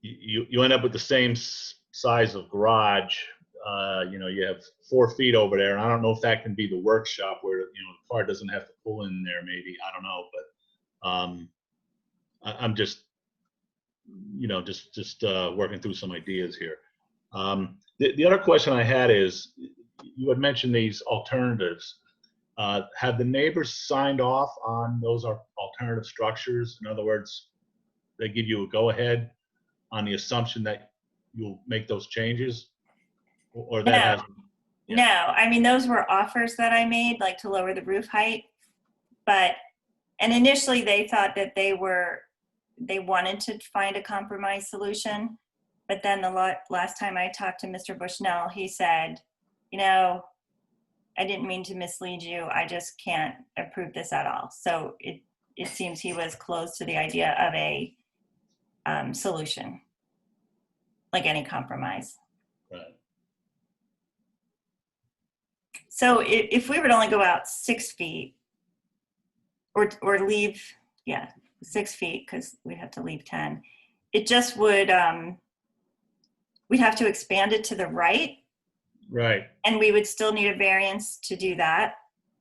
You end up with the same size of garage. You have 4 feet over there. And I don't know if that can be the workshop where, the car doesn't have to pull in there maybe. I don't know, but I'm just, just working through some ideas here. The other question I had is, you had mentioned these alternatives. Have the neighbors signed off on those alternative structures? In other words, they give you a go-ahead on the assumption that you'll make those changes? Or that No. hasn't? Yeah. No, I mean, those were offers that I made, like to lower the roof height. And initially they thought that they wanted to find a compromise solution. But then the last time I talked to Mr. Bushnell, he said, you know, I didn't mean to mislead you. I just can't approve this at all. So it seems he was close to the idea of a solution, like any compromise. Right. So if we would only go out 6 feet or leave, 6 feet, because we'd have to leave 10, it just would, we'd have to expand it to the right. Right. And we would still need a variance to do that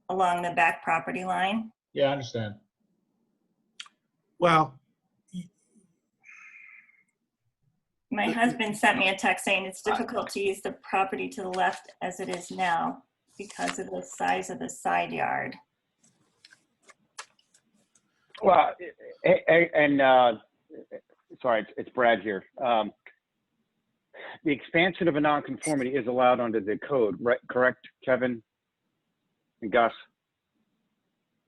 along the back property line. Yeah, I understand. Well, My husband sent me a text saying it's difficult to use the property to the left as it is now because of the size of the side yard. Well, sorry, it's Brad here. The expansion of a nonconformity is allowed under the code, right? Correct, Kevin and Gus?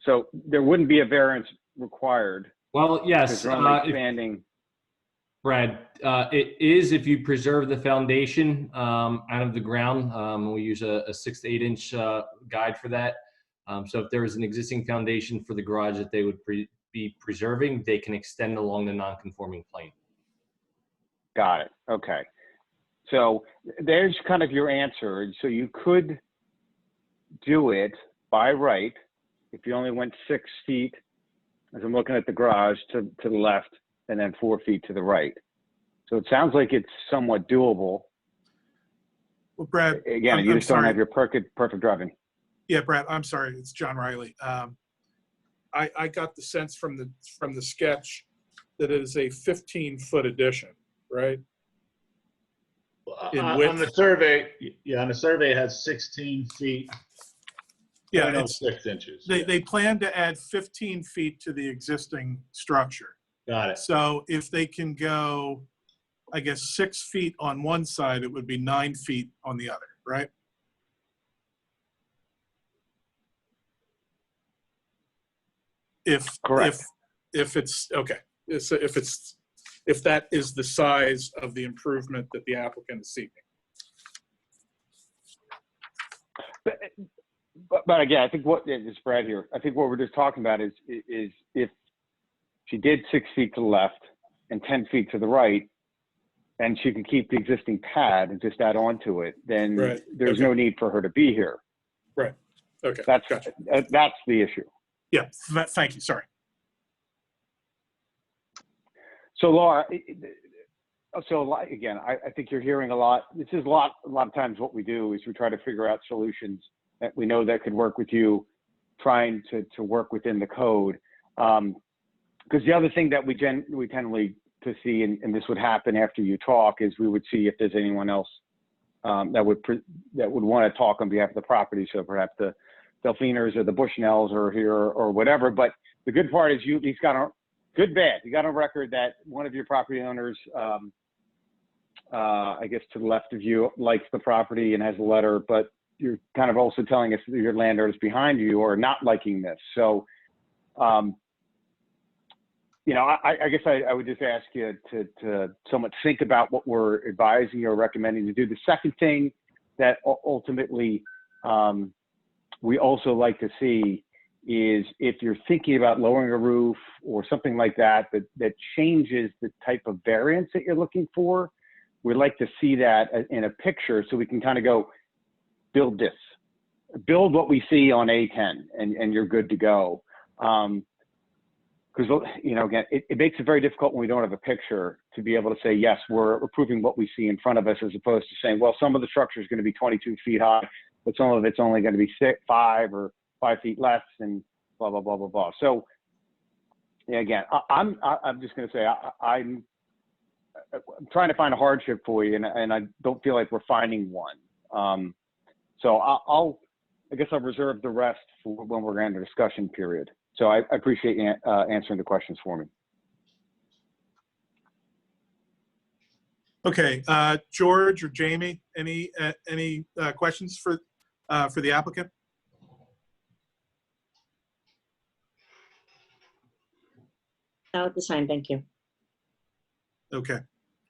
So there wouldn't be a variance required. Well, yes. Because we're only expanding. Brad, it is if you preserve the foundation out of the ground. We use a 6 to 8 inch guide for that. So if there is an existing foundation for the garage that they would be preserving, they can extend along the non-conforming plane. Got it. Okay. So there's kind of your answer. So you could do it by right if you only went 6 feet, as I'm looking at the garage, to the left, and then 4 feet to the right. So it sounds like it's somewhat doable. well, Brad, Again, you just don't have your perfect driving. Yeah, Brad, I'm sorry. It's John Riley. I got the sense from the sketch that it is a 15-foot addition, right? On the survey, on the survey it has 16 feet. Yeah, it's 6 inches. They plan to add 15 feet to the existing structure. Got it. So if they can go, I guess, 6 feet on one side, it would be 9 feet on the other, right? Correct. If it's okay, if that is the size of the improvement that the applicant is seeking. But again, I think it's Brad here. I think what we're just talking about is if she did 6 feet to the left and 10 feet to the right, and she can keep the existing pad and just add on to it, then there's no need for her to be here. Right. Okay. That's gotcha. That's the issue. Yeah. Thank you. Sorry. So Laura, again, I think you're hearing a lot. This is a lot of times what we do is we try to figure out solutions that we know that could work with you, trying to work within the code. Because the other thing that we tend to see, and this would happen after you talk, is we would see if there's anyone else that would want to talk on behalf of the property. So perhaps the Delphiners or the Bushnells are here or whatever. But the good part is he's got a good bad. You got on record that one of your property owners, I guess to the left of you, likes the property and has a letter, but you're kind of also telling us that your landowners behind you are not liking this. So, I guess I would just ask you to somewhat think about what we're advising or recommending to do. The second thing that ultimately we also like to see is if you're thinking about lowering a roof or something like that changes the type of variance that you're looking for, we'd like to see that in a picture so we can kind of go, build this, build what we see on A10 and you're good to go. Because, again, it makes it very difficult when we don't have a picture to be able to say, yes, we're approving what we see in front of us, as opposed to saying, well, some of the structure is going to be 22 feet high, but some of it's only going to be 5 or 5 feet less and blah, blah, blah, blah, blah. So, again, I'm just going to say I'm trying to find a hardship for you, and I don't feel like we're finding one. So I'll I guess I'll reserve the rest for when we're in the discussion period. So I appreciate you answering the questions for me. Okay, George or Jamie, any questions for the applicant? No, at this time, thank you. Okay,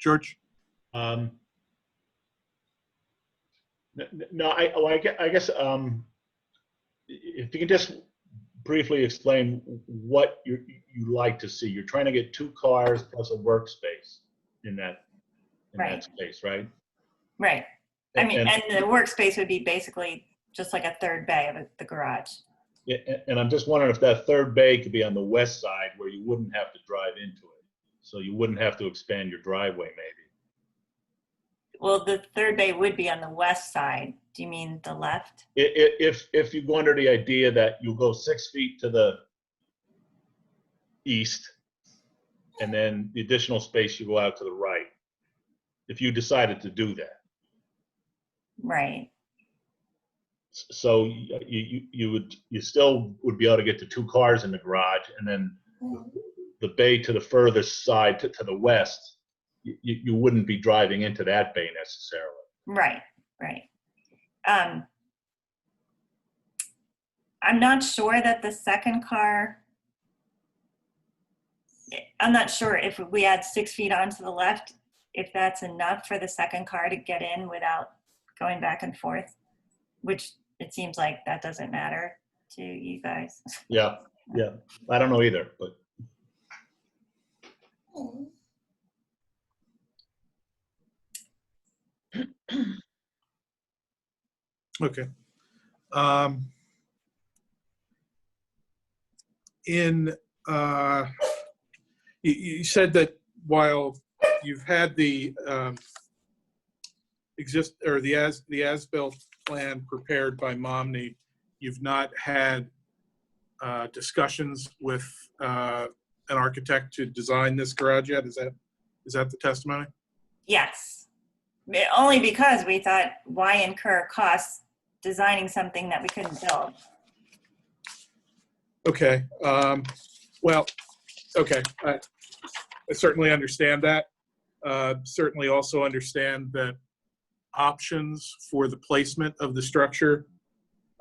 George. No, I guess if you can just briefly explain what you like to see. You're trying to get 2 cars plus a workspace in that space, right? Right. I mean, And- and the workspace would be basically just like a third bay of the garage. Yeah, and I'm just wondering if that 3rd bay could be on the west side where you wouldn't have to drive into it. So you wouldn't have to expand your driveway maybe. Well, the third bay would be on the west side. Do you mean the left? If you go under the idea that you go 6 feet to the east and then the additional space you go out to the right, if you decided to do that. Right. So you still would be able to get to 2 cars in the garage, and then the bay to the furthest side to the west, you wouldn't be driving into that bay necessarily. Right. Right. I'm not sure that the second car, I'm not sure if we add 6 feet onto the left, if that's enough for the second car to get in without going back and forth, which it seems like that doesn't matter to you guys. Yeah. I don't know either, but. Okay. You said that while you've had the the as-built plan prepared by Momney, you've not had discussions with an architect to design this garage yet. Is that the testimony? Yes. Only because we thought, why incur costs designing something that we couldn't build? Okay. Well, okay. I certainly understand that. Certainly also understand that options for the placement of the structure,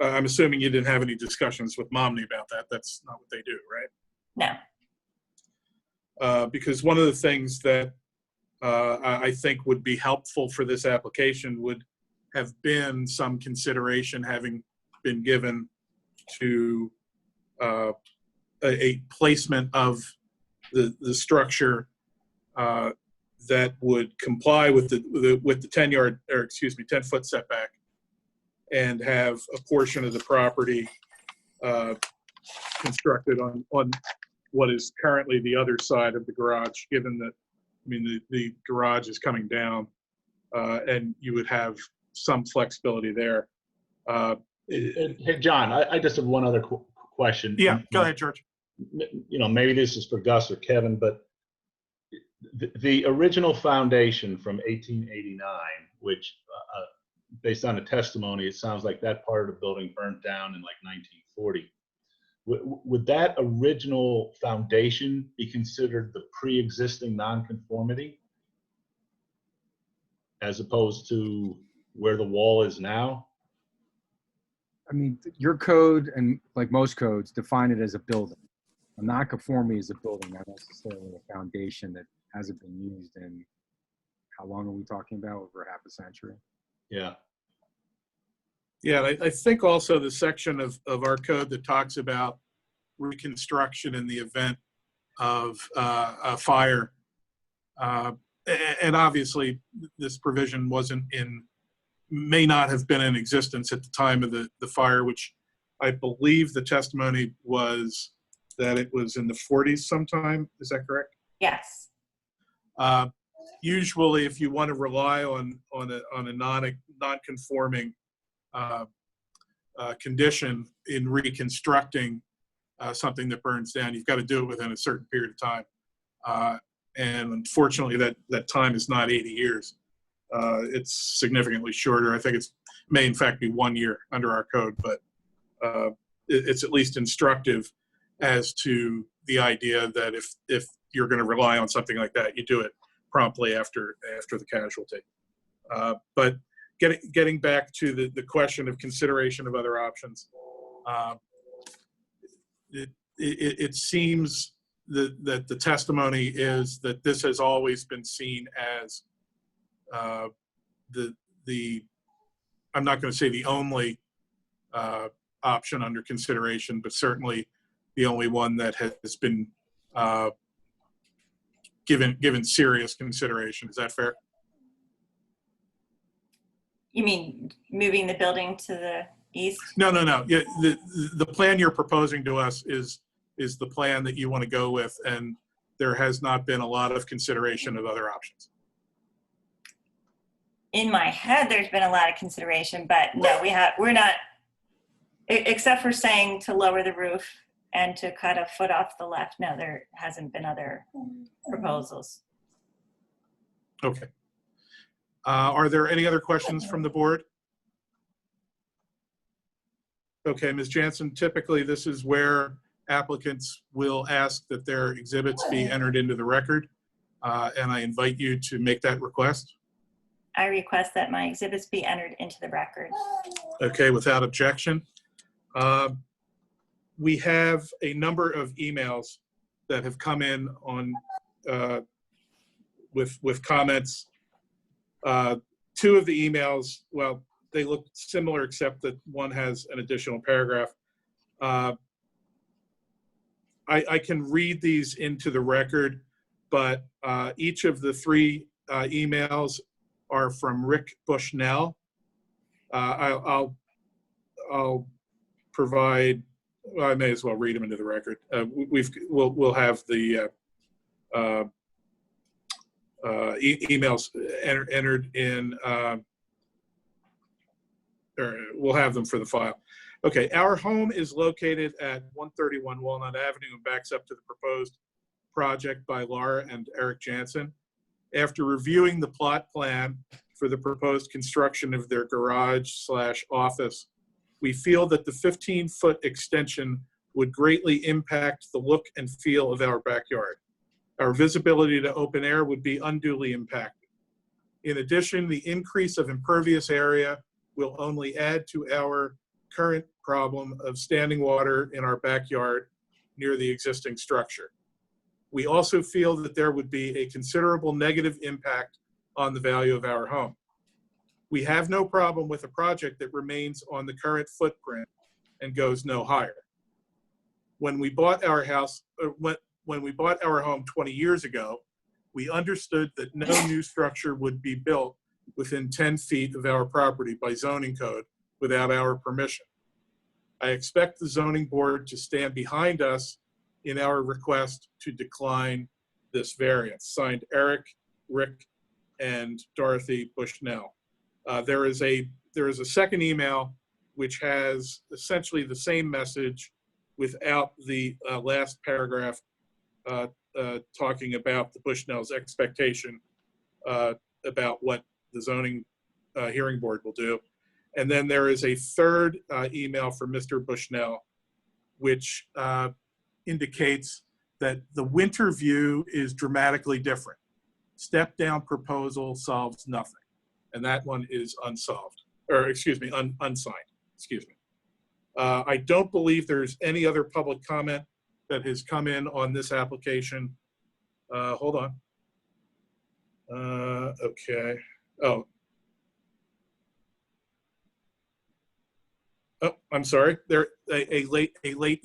I'm assuming you didn't have any discussions with Momney about that. That's not what they do, right? No. Because one of the things that I think would be helpful for this application would have been some consideration having been given to a placement of the structure that would comply with the 10-foot setback, and have a portion of the property constructed on what is currently the other side of the garage, given that, I mean, the garage is coming down, and you would have some flexibility there. Hey, John, I just have one other question. Yeah, go ahead, George. Maybe this is for Gus or Kevin, but the original foundation from 1889, which based on the testimony, it sounds like that part of the building burnt down in like 1940. Would that original foundation be considered the pre-existing nonconformity as opposed to where the wall is now? I mean, your code, and like most codes, define it as a building. A nonconformity is a building, not necessarily a foundation that hasn't been used in, how long are we talking about? Over half a century? Yeah. Yeah, I think also the section of our code that talks about reconstruction in the event of a fire, and obviously this provision may not have been in existence at the time of the fire, which I believe the testimony was that it was in the 40s sometime. Is that correct? Yes. Usually, if you want to rely on a non-conforming condition in reconstructing something that burns down, you've got to do it within a certain period of time. And unfortunately, that time is not 80 years. It's significantly shorter. I think it's may in fact be 1 year under our code, but it's at least instructive as to the idea that if you're going to rely on something like that, you do it promptly after the casualty. But getting back to the question of consideration of other options, it seems that the testimony is that this has always been seen as I'm not going to say the only option under consideration, but certainly the only one that has been given serious consideration. Is that fair? You mean moving the building to the east? No. Yeah, the plan you're proposing to us is the plan that you want to go with, and there has not been a lot of consideration of other options. In my head, there's been a lot of consideration, but no, we're not, except for saying to lower the roof and to cut a foot off the left. No, there hasn't been other proposals. Okay. Are there any other questions from the board? Okay, Ms. Jansen, typically this is where applicants will ask that their exhibits be entered into the record, and I invite you to make that request. I request that my exhibits be entered into the record. Okay, without objection. We have a number of emails that have come in on with comments. Two of the emails, well, they look similar except that one has an additional paragraph. I can read these into the record, but each of the three emails are from Rick Bushnell. I'll provide. Well, I may as well read them into the record. We'll have the emails entered in, or we'll have them for the file. Okay, our home is located at 131 Walnut Avenue and backs up to the proposed project by Laura and Eric Jansen. After reviewing the plot plan for the proposed construction of their garage/office, we feel that the 15-foot extension would greatly impact the look and feel of our backyard. Our visibility to open air would be unduly impacted. In addition, the increase of impervious area will only add to our current problem of standing water in our backyard near the existing structure. We also feel that there would be a considerable negative impact on the value of our home. We have no problem with a project that remains on the current footprint and goes no higher. When we bought our house, when we bought our home 20 years ago, we understood that no new structure would be built within 10 feet of our property by zoning code without our permission. I expect the zoning board to stand behind us in our request to decline this variance. Signed, Eric, Rick, and Dorothy Bushnell. There is a second email which has essentially the same message without the last paragraph talking about the Bushnell's expectation about what the zoning hearing board will do. And then there is a third email from Mr. Bushnell, which indicates that the winter view is dramatically different. Step down proposal solves nothing. And that one is unsolved, or excuse me, unsigned, excuse me. I don't believe there's any other public comment that has come in on this application. Hold on. Okay. Oh, I'm sorry. There a late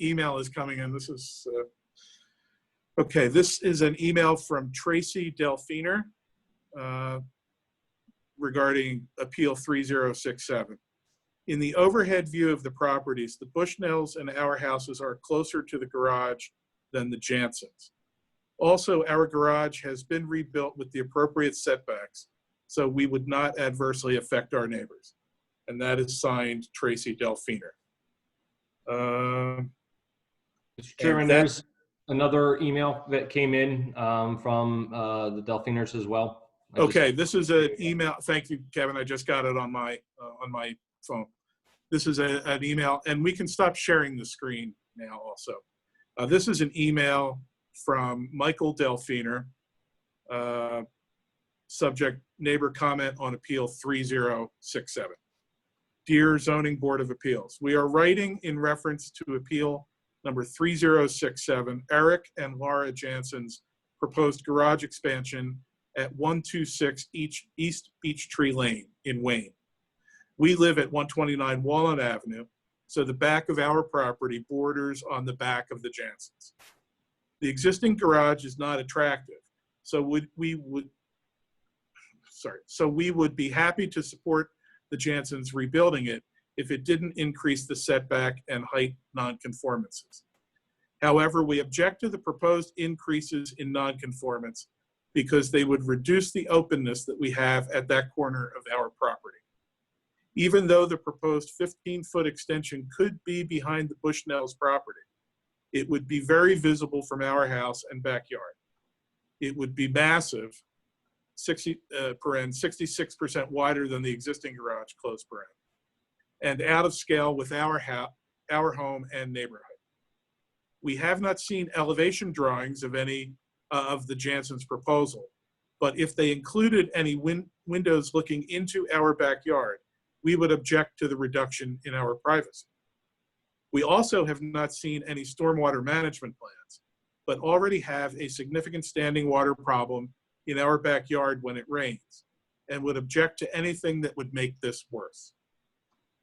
email is coming in. This is okay. This is an email from Tracy Delfiner regarding Appeal 3067. In the overhead view of the properties, the Bushnells and our houses are closer to the garage than the Jansens. Also, our garage has been rebuilt with the appropriate setbacks, so we would not adversely affect our neighbors. And that is signed Tracy Delfiner. Mr. Chairman, there's another email that came in from the Delfiners as well. Okay, this is an email. Thank you, Kevin. I just got it on my phone. This is an email, and we can stop sharing the screen now also. This is an email from Michael Delfiner, subject neighbor comment on appeal 3067. Dear Zoning Board of Appeals, we are writing in reference to appeal number 3067, Eric and Laura Jansen's proposed garage expansion at 126 East Peachtree Lane in Wayne. We live at 129 Walnut Avenue, so the back of our property borders on the back of the Jansens. The existing garage is not attractive, so we would be happy to support the Jansens rebuilding it if it didn't increase the setback and height nonconformances. However, we object to the proposed increases in nonconformance because they would reduce the openness that we have at that corner of our property. Even though the proposed 15-foot extension could be behind the Bushnell's property, it would be very visible from our house and backyard. It would be massive, 66% wider than the existing garage, close paren, and out of scale with our home and neighborhood. We have not seen elevation drawings of any of the Jansen's proposal, but if they included any windows looking into our backyard, we would object to the reduction in our privacy. We also have not seen any stormwater management plans, but already have a significant standing water problem in our backyard when it rains, and would object to anything that would make this worse.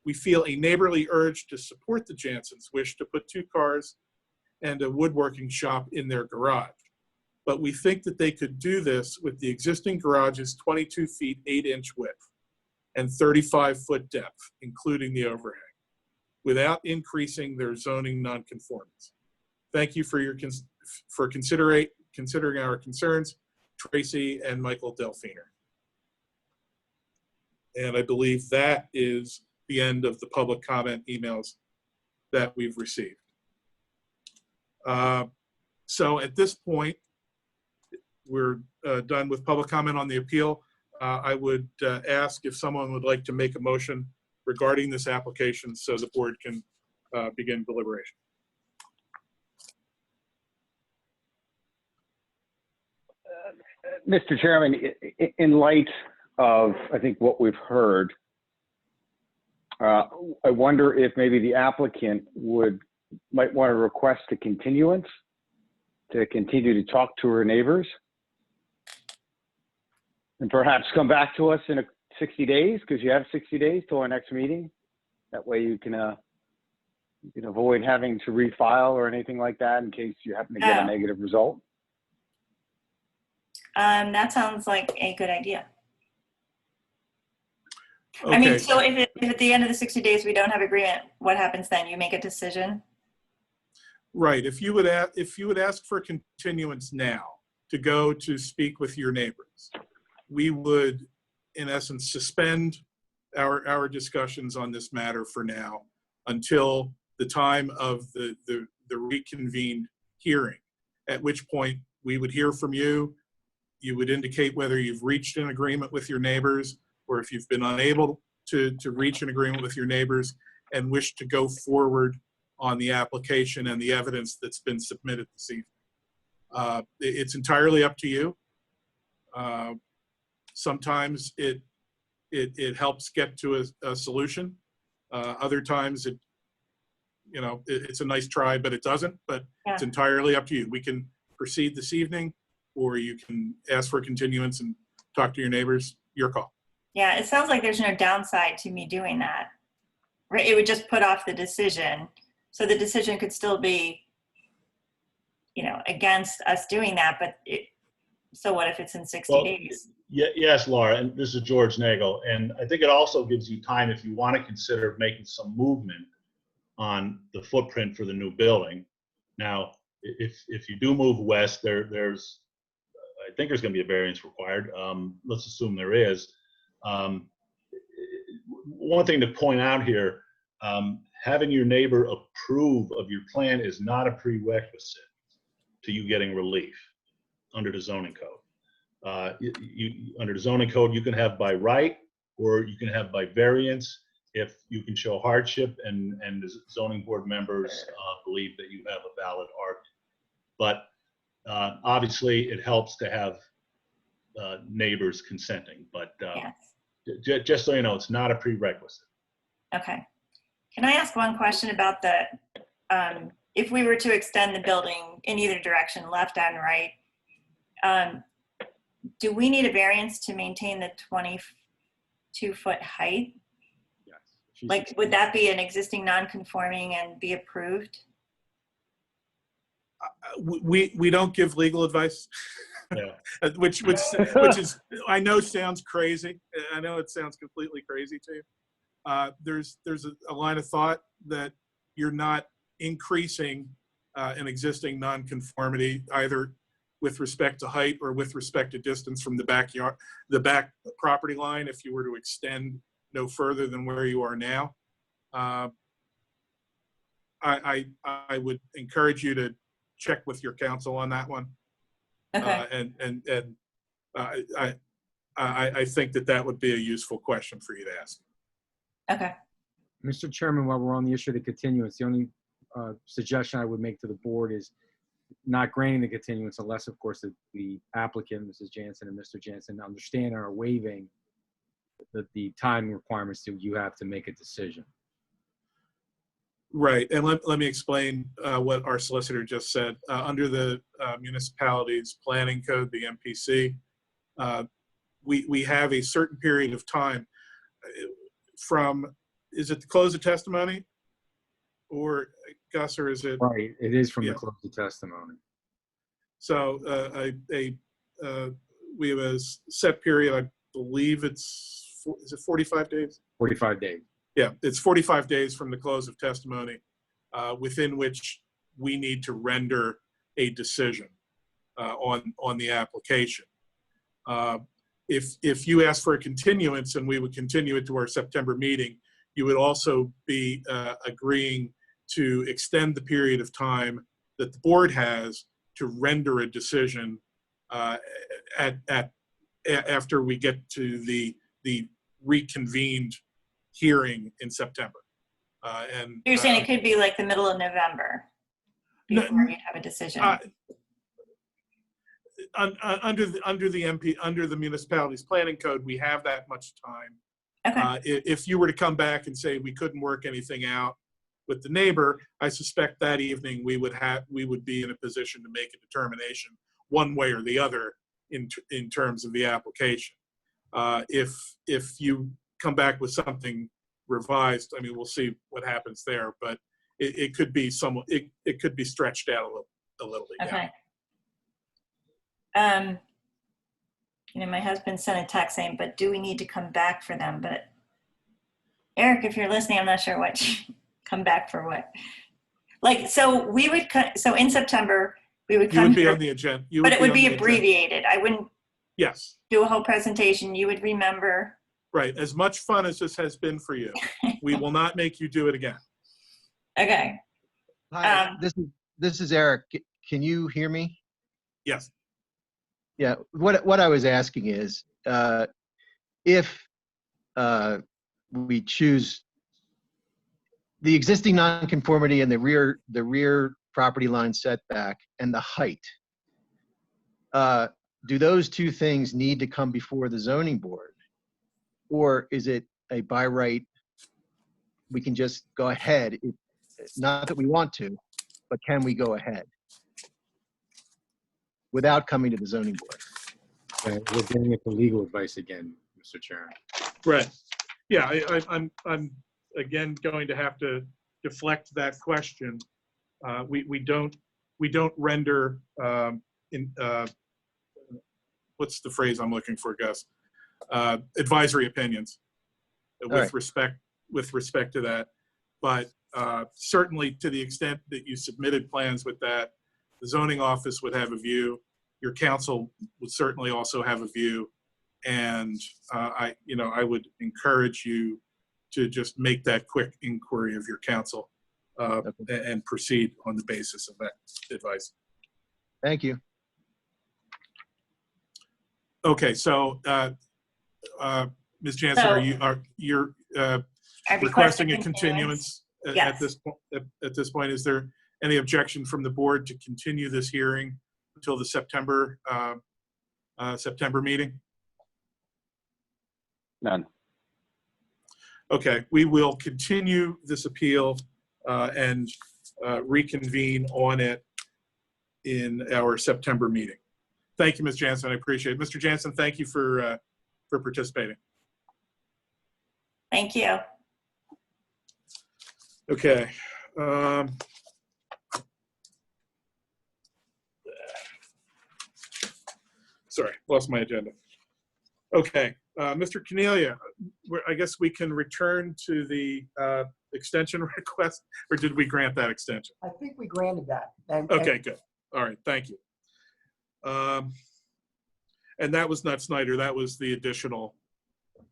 We feel a neighborly urge to support the Jansens' wish to put 2 cars and a woodworking shop in their garage, but we think that they could do this with the existing garage's 22 feet 8-inch width and 35-foot depth, including the overhang, without increasing their zoning nonconformance. Thank you for considering our concerns, Tracy and Michael Delfiner. And I believe that is the end of the public comment emails that we've received. So at this point, we're done with public comment on the appeal. I would ask if someone would like to make a motion regarding this application so the board can begin deliberation. Mr. Chairman, in light of, I think, what we've heard, I wonder if maybe the applicant might want to request a continuance to continue to talk to her neighbors and perhaps come back to us in 60 days, because you have 60 days till our next meeting. That way you can avoid having to refile or anything like that in case you happen to get a negative result. That sounds like a good idea. Okay. I mean, so if at the end of the 60 days we don't have agreement, what happens then? You make a decision? Right. If you would ask for continuance now to go to speak with your neighbors, we would, in essence, suspend our discussions on this matter for now until the time of the reconvened hearing, at which point we would hear from you. You would indicate whether you've reached an agreement with your neighbors, or if you've been unable to reach an agreement with your neighbors and wish to go forward on the application and the evidence that's been submitted this evening. It's entirely up to you. Sometimes it helps get to a solution. Other times it's a nice try, but it doesn't. But it's entirely up to you. We can proceed this evening, or you can ask for a continuance and talk to your neighbors. Your call. Yeah, it sounds like there's no downside to me doing that. Right? It would just put off the decision. So the decision could still be, against us doing that, but so what if it's in 60 days? Yes, Laura, and this is George Nagel. And I think it also gives you time if you want to consider making some movement on the footprint for the new building. Now, if you do move west, there's I think there's going to be a variance required. Let's assume there is. One thing to point out here, having your neighbor approve of your plan is not a prerequisite to you getting relief under the zoning code. Under the zoning code, you can have by right or you can have by variance. if you can show hardship and the zoning board members believe that you have a valid argument. But obviously, it helps to have neighbors consenting. But Yes. just so you know, it's not a prerequisite. Okay. Can I ask one question about the, if we were to extend the building in either direction, left and right, do we need a variance to maintain the 22-foot height? Yes. Like, would that be an existing non-conforming and be approved? We don't give legal advice, Yeah. which is, I know sounds crazy. I know it sounds completely crazy to you. There's a line of thought that you're not increasing an existing nonconformity either with respect to height or with respect to distance from the backyard, the back property line. If you were to extend no further than where you are now, I would encourage you to check with your counsel on that one. Okay. I think that would be a useful question for you to ask. Okay. Mr. Chairman, while we're on the issue of the continuance, the only suggestion I would make to the board is not granting the continuance unless, of course, the applicant, Mrs. Jansen and Mr. Jansen, understand or are waiving the time requirements that you have to make a decision. Right, and let me explain what our solicitor just said. Under the municipality's planning code, the MPC, we have a certain period of time from, is it the close of testimony? Or, Gus, or is it? Right, it is from Yeah. the close of testimony. So we have a set period, I believe is it 45 days? 45 days. Yeah, it's 45 days from the close of testimony within which we need to render a decision on the application. If you ask for a continuance and we would continue it to our September meeting, you would also be agreeing to extend the period of time that the board has to render a decision after we get to the reconvened hearing in September. You're saying it could be like the middle of November before you'd have a decision. Under the municipality's planning code, we have that much time. Okay. If you were to come back and say we couldn't work anything out with the neighbor, I suspect that evening we would be in a position to make a determination one way or the other in terms of the application. If you come back with something revised, I mean, we'll see what happens there, but it could be somewhat, it could be stretched out a little bit. Okay. You know, my husband sent a text saying, but do we need to come back for them? But Eric, if you're listening, I'm not sure what, come back for what. Like, so we would, so in September, we would come You would be here, on the agenda. but it would be abbreviated. I wouldn't Yes. do a whole presentation. You would remember. Right. As much fun as this has been for you, we will not make you do it again. Okay. Hi, this is Eric. Can you hear me? Yes. Yeah. What I was asking is, if we choose the existing nonconformity and the rear property line setback and the height, do those two things need to come before the zoning board? Or is it a by right, we can just go ahead? Not that we want to, but can we go ahead without coming to the zoning board? Okay, we're getting into legal advice again, Mr. Chairman. Right. Yeah, I'm again going to have to deflect that question. We don't render what's the phrase I'm looking for, Gus? Advisory opinions with respect to that, but certainly to the extent that you submitted plans with that, the zoning office would have a view. Your council would certainly also have a view, and I would encourage you to just make that quick inquiry of your council and proceed on the basis of that advice. Thank you. Okay, so Ms. Jansen, I requesting request a continuance at Yes. this point. Is there any objection from the board to continue this hearing until the September meeting? None. Okay, we will continue this appeal and reconvene on it in our September meeting. Thank you, Ms. Jansen. I appreciate it. Mr. Jansen, thank you for participating. Thank you. Okay. Sorry, lost my agenda. Okay, Mr. Cornelia, I guess we can return to the extension request, or did we grant that extension? I think we granted that. Okay, good. All right, thank you. And that was not Snyder, that was the additional.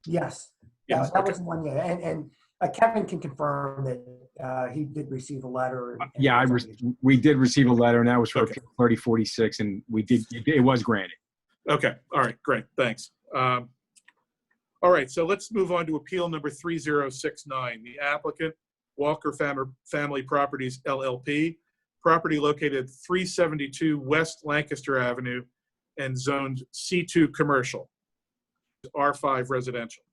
Yes. Yes, That okay. was one, yeah. And Kevin can confirm that he did receive a letter. and Yeah, we did receive a letter, and that was for Okay. 3046, and it was granted. Okay, all right, great, thanks. All right, so let's move on to appeal number 3069. The applicant, Walker Family Properties LLP, property located at 372 West Lancaster Avenue and zoned C2 commercial, R5 residential.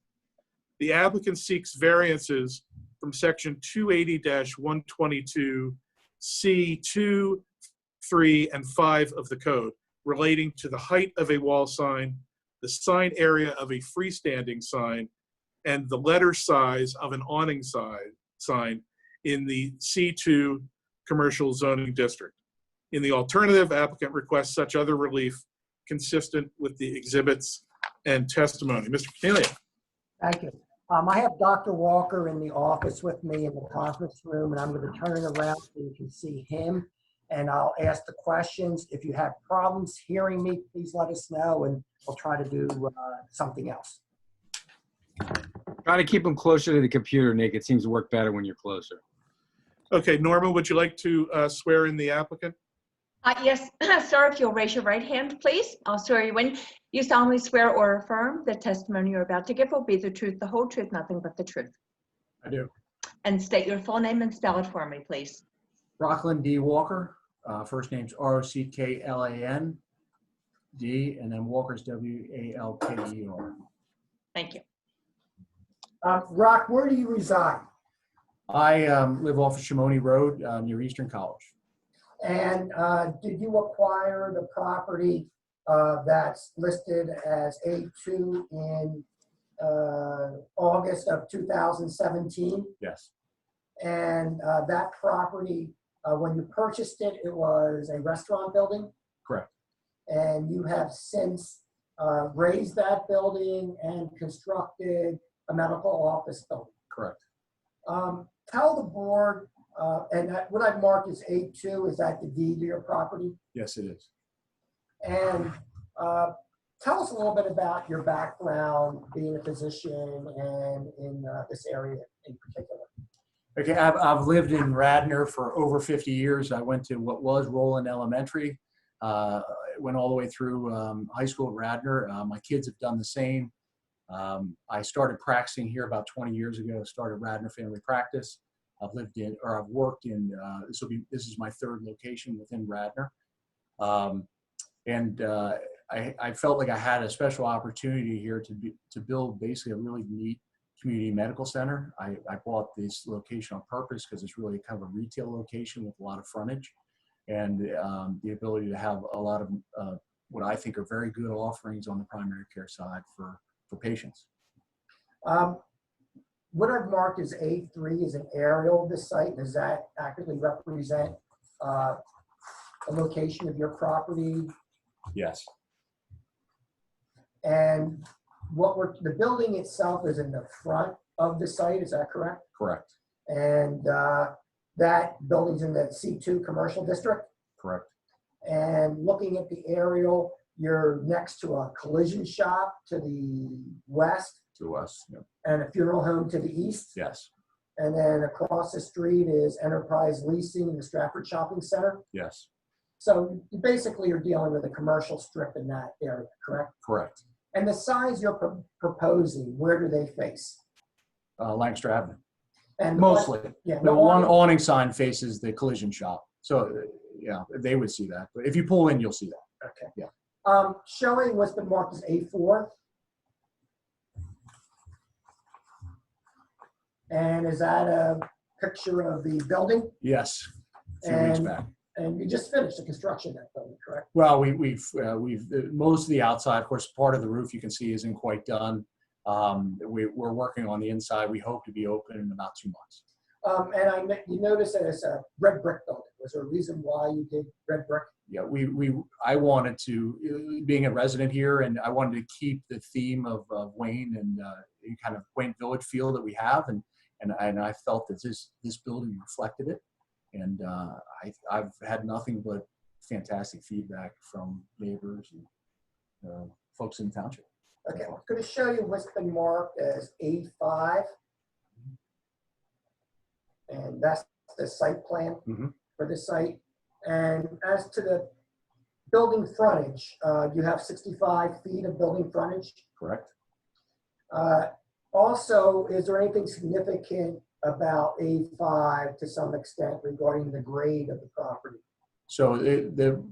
The applicant seeks variances from section 280-122 C2, 3, and 5 of the code relating to the height of a wall sign, the sign area of a freestanding sign, and the letter size of an awning sign in the C2 commercial zoning district. In the alternative, applicant requests such other relief consistent with the exhibits and testimony. Mr. Cornelia. Thank you. I have Dr. Walker in the office with me in the conference room, and I'm going to turn it around so you can see him, and I'll ask the questions. If you have problems hearing me, please let us know, and we'll try to do something else. Try to keep them closer to the computer, Nick. It seems to work better when you're closer. Okay, Norma, would you like to swear in the applicant? Yes, sir, if you'll raise your right hand, please. I'll swear you in. You solemnly swear or affirm the testimony you're about to give will be the truth, the whole truth, nothing but the truth. I do. And state your full name and spell it for me, please. Rockland D. Walker. First name's R-O-C-K-L-A-N-D, and then Walker's W-A-L-K-E-R. Thank you. Rock, where do you reside? I live off of Shimoni Road near Eastern College. And did you acquire the property that's listed as A2 in August of 2017? Yes. And that property, when you purchased it, it was a restaurant building? Correct. And you have since raised that building and constructed a medical office building? Correct. Tell the board, and what I've marked as A2, is that the deed to your property? Yes, it is. And tell us a little bit about your background being a physician and in this area in particular. Okay, I've lived in Radnor for over 50 years. I went to what was Roland Elementary, went all the way through high school at Radnor. My kids have done the same. I started practicing here about 20 years ago, started Radnor Family Practice. I've worked in, this is my third location within Radnor. I felt like I had a special opportunity here to build basically a really neat community medical center. I bought this location on purpose because it's really kind of a retail location with a lot of frontage and the ability to have a lot of what I think are very good offerings on the primary care side for patients. What I've marked as A3 is an aerial of the site. Does that accurately represent a location of your property? Yes. And the building itself is in the front of the site, is that correct? Correct. And that building's in the C2 commercial district? Correct. And looking at the aerial, you're next to a collision shop to the west. To us, yeah. And a funeral home to the east. Yes. And then across the street is Enterprise Leasing and the Stratford Shopping Center. Yes. So you basically are dealing with a commercial strip in that area, correct? Correct. And the signs you're proposing, where do they face? Lancaster Avenue. And Mostly. Yeah. The one awning sign faces the collision shop. So, yeah, they would see that. But if you pull in, you'll see that. Okay. Yeah. Showing what's been marked as A4. And is that a picture of the building? Yes. A few weeks And, back. and you just finished the construction of that building, correct? Well, we've most of the outside, of course, part of the roof you can see isn't quite done. We're working on the inside. We hope to be open in about 2 months. And you noticed that it's a red brick building. Was there a reason why you did red brick? Yeah, I wanted to, being a resident here, and I wanted to keep the theme of Wayne and kind of Wayne Village feel that we have, and I felt that this building reflected it, and I've had nothing but fantastic feedback from neighbors and folks in the township. Okay, I'm going to show you what's been marked as A5. And that's the site plan for this site. And as to the building frontage, you have 65 feet of building frontage. Correct. Also, is there anything significant about A5 to some extent regarding the grade of the property? So the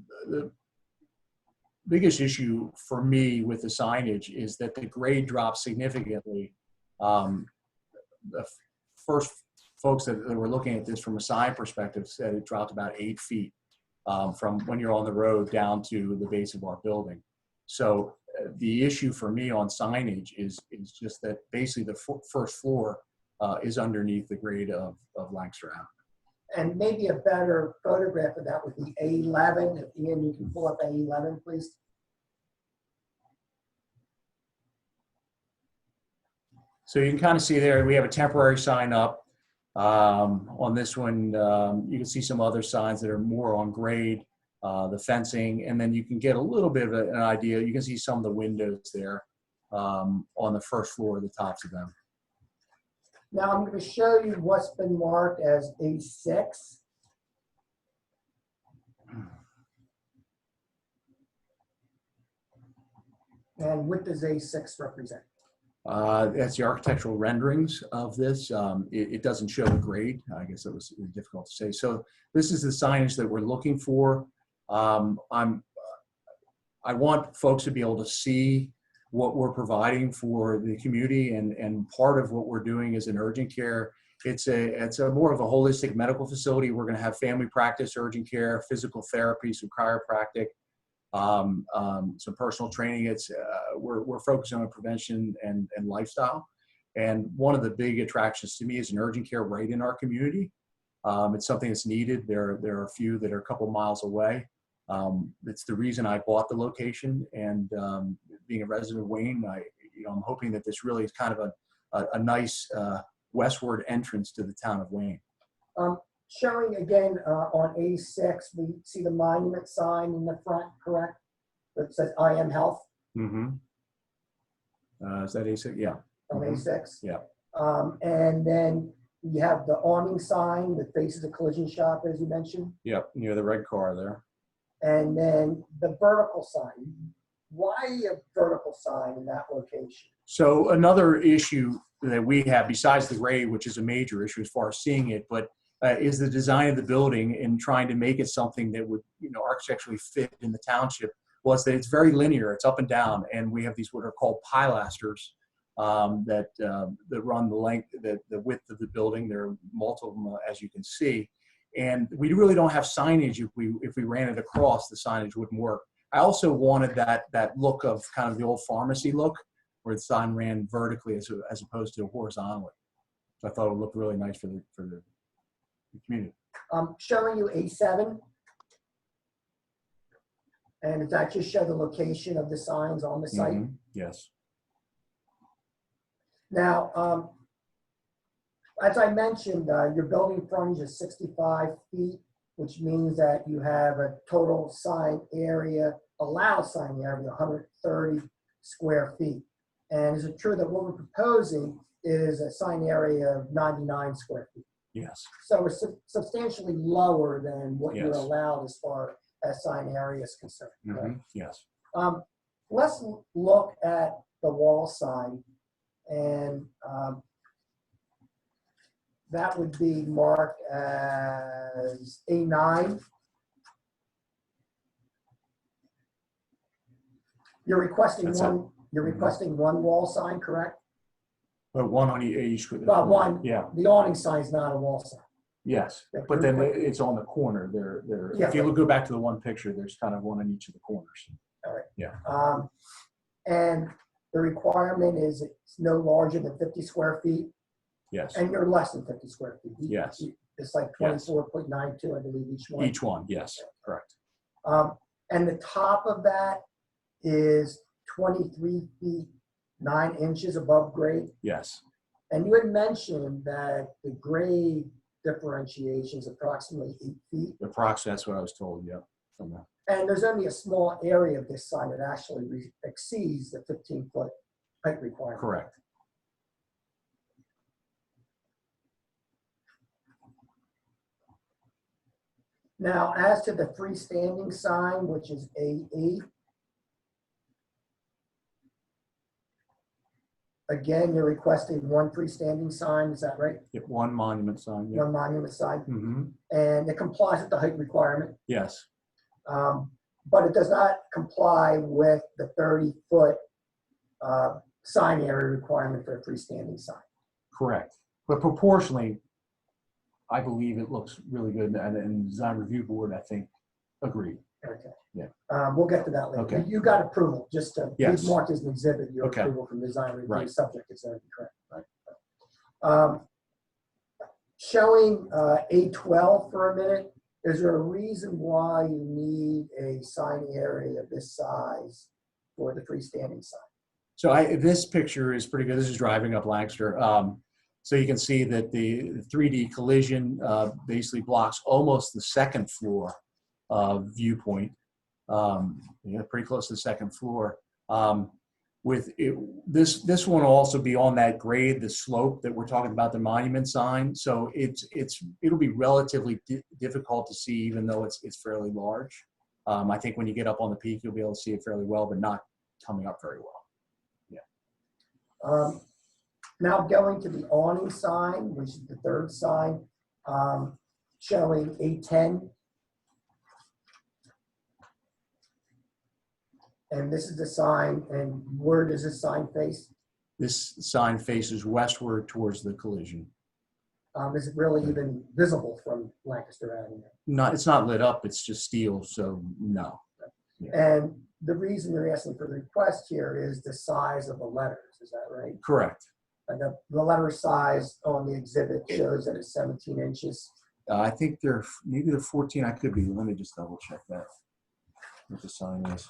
biggest issue for me with the signage is that the grade drops significantly. The first folks that were looking at this from a sign perspective said it dropped about 8 feet from when you're on the road down to the base of our building. So the issue for me on signage is just that basically the first floor is underneath the grade of Lancaster Avenue. And maybe a better photograph of that would be A11. If Ian, you can pull up A11, please. So you can kind of see there, we have a temporary sign up. On this one, you can see some other signs that are more on grade, the fencing, and then you can get a little bit of an idea. You can see some of the windows there on the first floor, the tops of them. Now I'm going to show you what's been marked as A6. And what does A6 represent? That's the architectural renderings of this. It doesn't show the grade. I guess it was difficult to say. So this is the signage that we're looking for. I want folks to be able to see what we're providing for the community, and part of what we're doing is an urgent care. It's a more of a holistic medical facility. We're going to have family practice, urgent care, physical therapy, some chiropractic, some personal training. We're focusing on prevention and lifestyle. And one of the big attractions to me is an urgent care right in our community. It's something that's needed. There are a few that are a couple miles away. It's the reason I bought the location, and being a resident of Wayne, I'm hoping that this really is kind of a nice westward entrance to the town of Wayne. Showing again on A6, we see the monument sign in the front, correct? That says I Am Health. Mm-hmm. Is that A6? Yeah. On A6? Yeah. And then you have the awning sign that faces the collision shop, as you mentioned. Yep, near the red car there. And then the vertical sign. Why a vertical sign in that location? So another issue that we have, besides the grade, which is a major issue as far as seeing it, but is the design of the building and trying to make it something that would, architecturally fit in the township, was that it's very linear. It's up and down, and we have these what are called pilasters that run the length, the width of the building. There are multiple of them, as you can see, and we really don't have signage. If we ran it across, the signage wouldn't work. I also wanted that look of kind of the old pharmacy look, where the sign ran vertically as opposed to horizontally. So I thought it would look really nice for the community. Showing you A7. And does that just show the location of the signs on the site? Mm-hmm. Yes. Now, as I mentioned, your building frontage is 65 feet, which means that you have a total sign area, allowed sign area, 130 square feet. And is it true that what we're proposing is a sign area of 99 square feet? Yes. So it's substantially lower than what Yes. you're allowed as far as sign area is concerned. Mm-hmm. Right? Yes. Let's look at the wall sign. And that would be marked as A9. You're requesting That's one. You're requesting one wall sign, correct? But one on each. Well, one. Yeah. The awning sign is not a wall sign. Yes, Yeah, but then you're- it's on the corner. There. Yeah, If you right. go back to the one picture, there's kind of one on each of the corners. All right. Yeah. And the requirement is it's no larger than 50 square feet, Yes. and you're less than 50 square feet. Yes. It's like 24.92, I believe, each one. Each one. Yes. Correct. And the top of that is 23 feet 9 inches above grade. Yes. And you had mentioned that the grade differentiation is approximately 8 feet. Approximately, that's what I was told. Yeah. From that. And there's only a small area of this sign that actually exceeds the 15-foot height requirement. Correct. Now, as to the freestanding sign, which is A8, again, you're requesting one freestanding sign, is that right? Yeah, one monument sign. Yeah. One monument sign, Mm-hmm. and it complies with the height requirement, Yes. but it does not comply with the 30-foot sign area requirement for a freestanding sign. Correct. But proportionally, I believe it looks really good, and the design review board, I think, agreed. Okay. Yeah. We'll get to that later. Okay. You got approval, just to Yes. be marked as an exhibit, your Okay. approval from design review Right. subject is going to be correct. Right. Showing A12 for a minute, is there a reason why you need a sign area of this size for the freestanding sign? So this picture is pretty good. This is driving up Lancaster. So you can see that the 3D collision basically blocks almost the second floor viewpoint. Pretty close to the second floor. With it, this one will also be on that grade, the slope that we're talking about, the monument sign. So it'll be relatively difficult to see, even though it's fairly large. I think when you get up on the peak, you'll be able to see it fairly well, but not coming up very well. Yeah. Now going to the awning sign, which is the third sign, showing A10. And this is the sign, and where does this sign face? This sign faces westward towards the collision. Is it really even visible from Lancaster Avenue? It's not lit up, it's just steel, so no. And the reason you're asking for the request here is the size of the letters, is that right? Correct. And the letter size on the exhibit shows that it's 17 inches. I think maybe they're 14, I could be. Let me just double check that, what the sign is.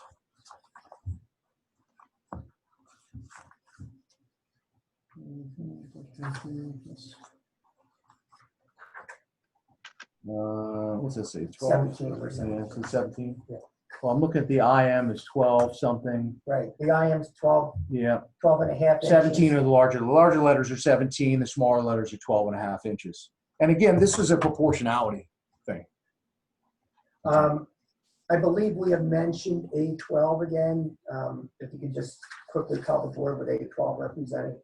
What's that say? 12? 17%. Yeah, so 17. Yeah. Well, I'm looking at the IM is 12 something. Right, the IM's 12, Yeah. 12 and a half inches. 17 are the larger. The larger letters are 17. The smaller letters are 12 and a half inches. And again, this is a proportionality thing. I believe we have mentioned A12 again. If you could just quickly tell the board what A12 represented.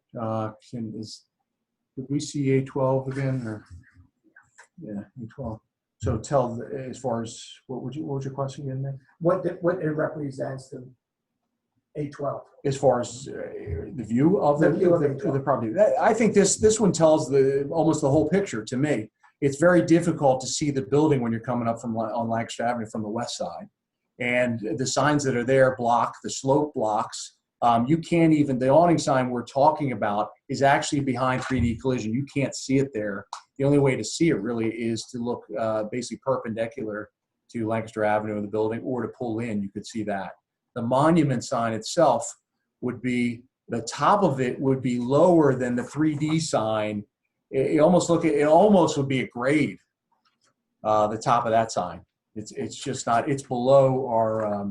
Did we see A12 again? Or? Yeah, A12. So tell as far as what was your question again, man? What it represents, the A12. As far as the view of The the view of the property, I think this one tells almost the whole picture to me. It's very difficult to see the building when you're coming up on Lancaster Avenue from the west side, and the signs that are there block the slope blocks. You can't even, the awning sign we're talking about is actually behind 3D collision. You can't see it there. The only way to see it really is to look basically perpendicular to Lancaster Avenue, the building, or to pull in. You could see that. The monument sign itself would be, the top of it would be lower than the 3D sign. It almost would be a grade. The top of that sign. It's just not. It's below our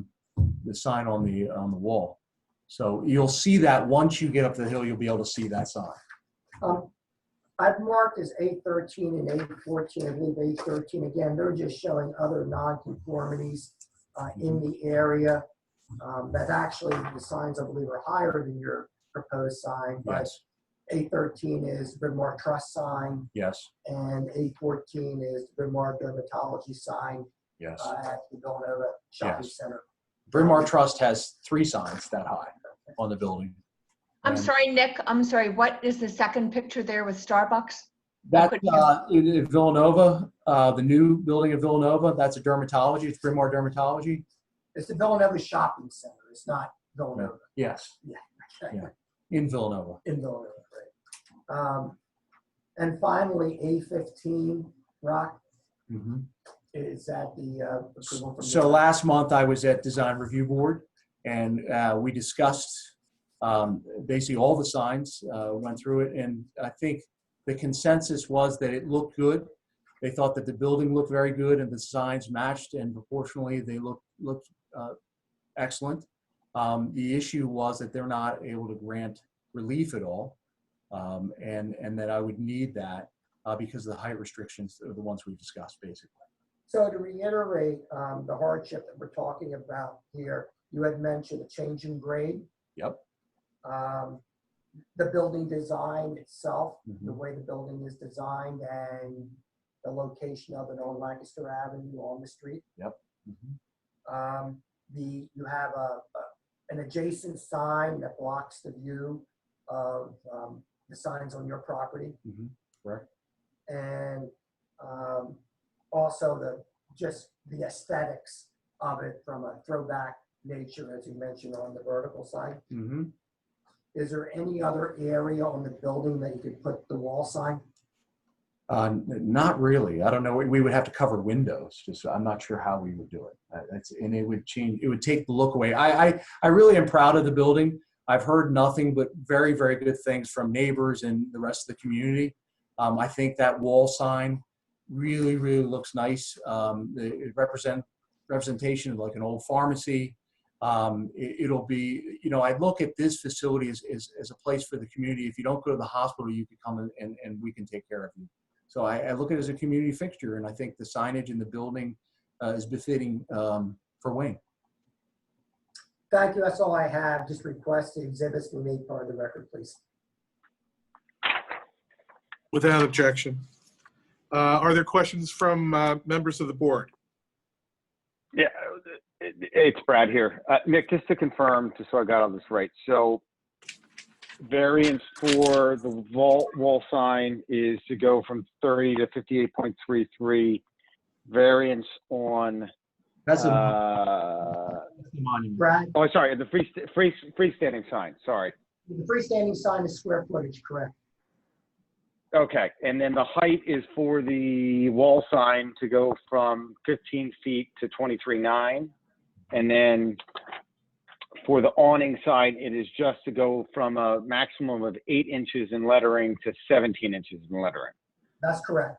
the sign on the wall. So you'll see that once you get up the hill, you'll be able to see that sign. I've marked as A13 and A14. I believe A13 again. They're just showing other nonconformities in the area. That actually the signs I believe are higher than your proposed sign. But Yes. A13 is the Bryn Mawr Trust sign, Yes, and A14 is the Bryn Mawr Dermatology sign yes. at the Villanova Shopping Yes. Center. Bryn Mawr Trust has 3 signs that high on the building. I'm And sorry, Nick, I'm sorry, what is the second picture there with Starbucks? That's in Villanova, the new building of Villanova. That's a dermatology. It's Bryn Mawr Dermatology. It's the Villanova Shopping Center. It's not Villanova. Yes. Yeah. Okay. Yeah. In Villanova. In Villanova, right. And finally, A15, Rock, Mm-hmm. is that the approval from So the- last month I was at Design Review Board, and we discussed basically all the signs, went through it, and I think the consensus was that it looked good. They thought that the building looked very good and the signs matched, and proportionally they looked excellent. The issue was that they're not able to grant relief at all, and that I would need that because of the height restrictions are the ones we've discussed basically. So to reiterate the hardship that we're talking about here, you had mentioned a change in grade. Yep. The building design itself, Mm-hmm. the way the building is designed, and the location of it on Lancaster Avenue on the street. Yep. Mm-hmm. You have an adjacent sign that blocks the view of the signs on your property, Mm-hmm. Correct. and also just the aesthetics of it from a throwback nature, as you mentioned on the vertical side. Mm-hmm. Is there any other area on the building that you could put the wall sign? Not really. I don't know. We would have to cover windows. Just I'm not sure how we would do it. And it would change. It would take the look away. I really am proud of the building. I've heard nothing but very, very good things from neighbors and the rest of the community. I think that wall sign really, really looks nice. It representation of like an old pharmacy. It'll be, I look at this facility as a place for the community. If you don't go to the hospital, you can come and we can take care of you. So I look at it as a community fixture, and I think the signage in the building is befitting for Wayne. Thank you. That's all I have. Just request the exhibits be made part of the record, please. Without objection. Are there questions from members of the board? Yeah, it's Brad here. Nick, just to confirm, just so I got all this right. So variance for the wall sign is to go from 30 to 58.33. Variance on That's a monument. Brad, oh, sorry, the freestanding sign. Sorry. the freestanding sign is square footage, correct? Okay, and then the height is for the wall sign to go from 15 feet to 23.9, and then for the awning side, it is just to go from a maximum of 8 inches in lettering to 17 inches in lettering. That's correct.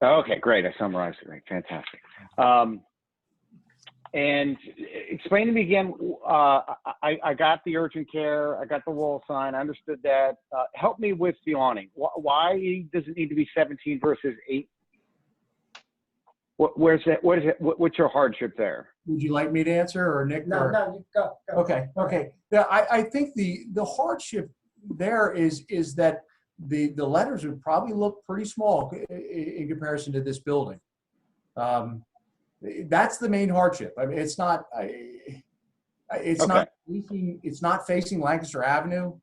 Okay, great. I summarized it right. Fantastic. And explain to me again, I got the urgent care, I got the wall sign, I understood that. Help me with the awning. Why does it need to be 17 versus 8? Where's that? What is it? What's your hardship there? Would you like me to answer, or Nick? No, or? no, you go. Okay. Yeah, I think the hardship there is that the letters would probably look pretty small in comparison to this building. That's the main hardship. I mean, it's not not facing Lancaster Avenue.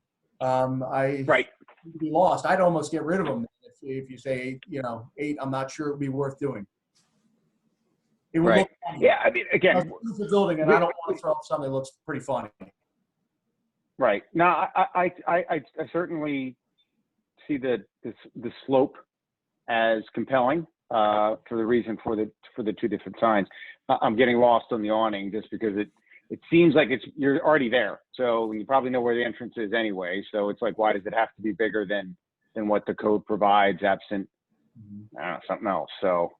Right. You'd be lost. I'd almost get rid of them if you say 8. I'm not sure it'd be worth doing. It would look funny. Yeah, I mean, again, it's a building, and I don't want to throw up something that looks pretty funny. Right. Now, I certainly see the slope as compelling for the reason for the 2 different signs. I'm getting lost on the awning just because it seems like you're already there, so you probably know where the entrance is anyway. So it's like, why does it have to be bigger than what the code provides, absent something else? So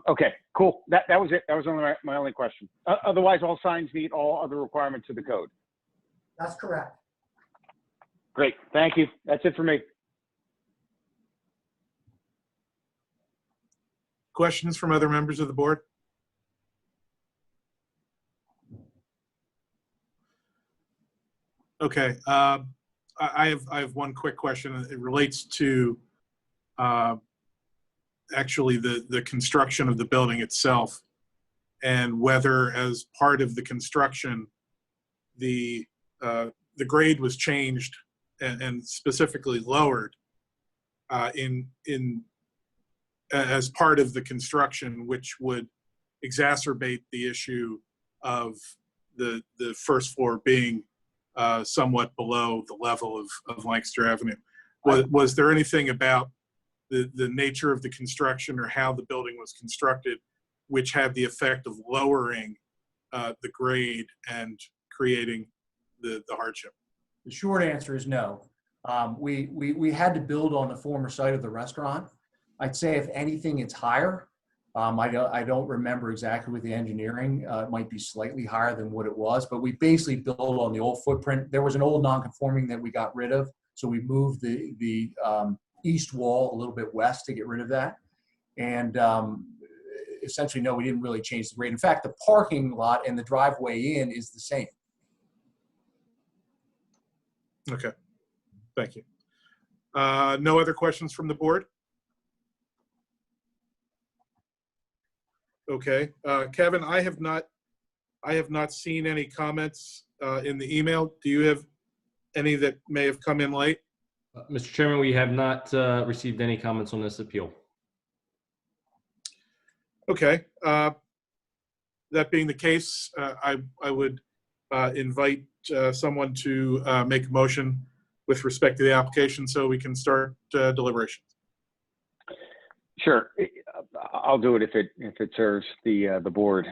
okay, cool. That was it. That was only my only question. Otherwise, all signs meet all other requirements of the code. That's correct. Great. Thank you. That's it for me. Questions from other members of the board? Okay. I have one quick question. It relates to actually the construction of the building itself, and whether as part of the construction the grade was changed and specifically lowered as part of the construction, which would exacerbate the issue of the first floor being somewhat below the level of Lancaster Avenue. Was there anything about the nature of the construction or how the building was constructed which had the effect of lowering the grade and creating the hardship? The short answer is no. We had to build on the former site of the restaurant. I'd say if anything, it's higher. I don't remember exactly with the engineering. It might be slightly higher than what it was, but we basically built on the old footprint. There was an old non-conforming that we got rid of, so we moved the east wall a little bit west to get rid of that. And essentially, no, we didn't really change the grade. In fact, the parking lot and the driveway in is the same. Okay, thank you. No other questions from the board? Okay, Kevin, I have not seen any comments in the email. Do you have any that may have come in late? Mr. Chairman, we have not received any comments on this appeal. Okay, that being the case, I would invite someone to make a motion with respect to the application so we can start deliberations. Sure, I'll do it if it serves the board.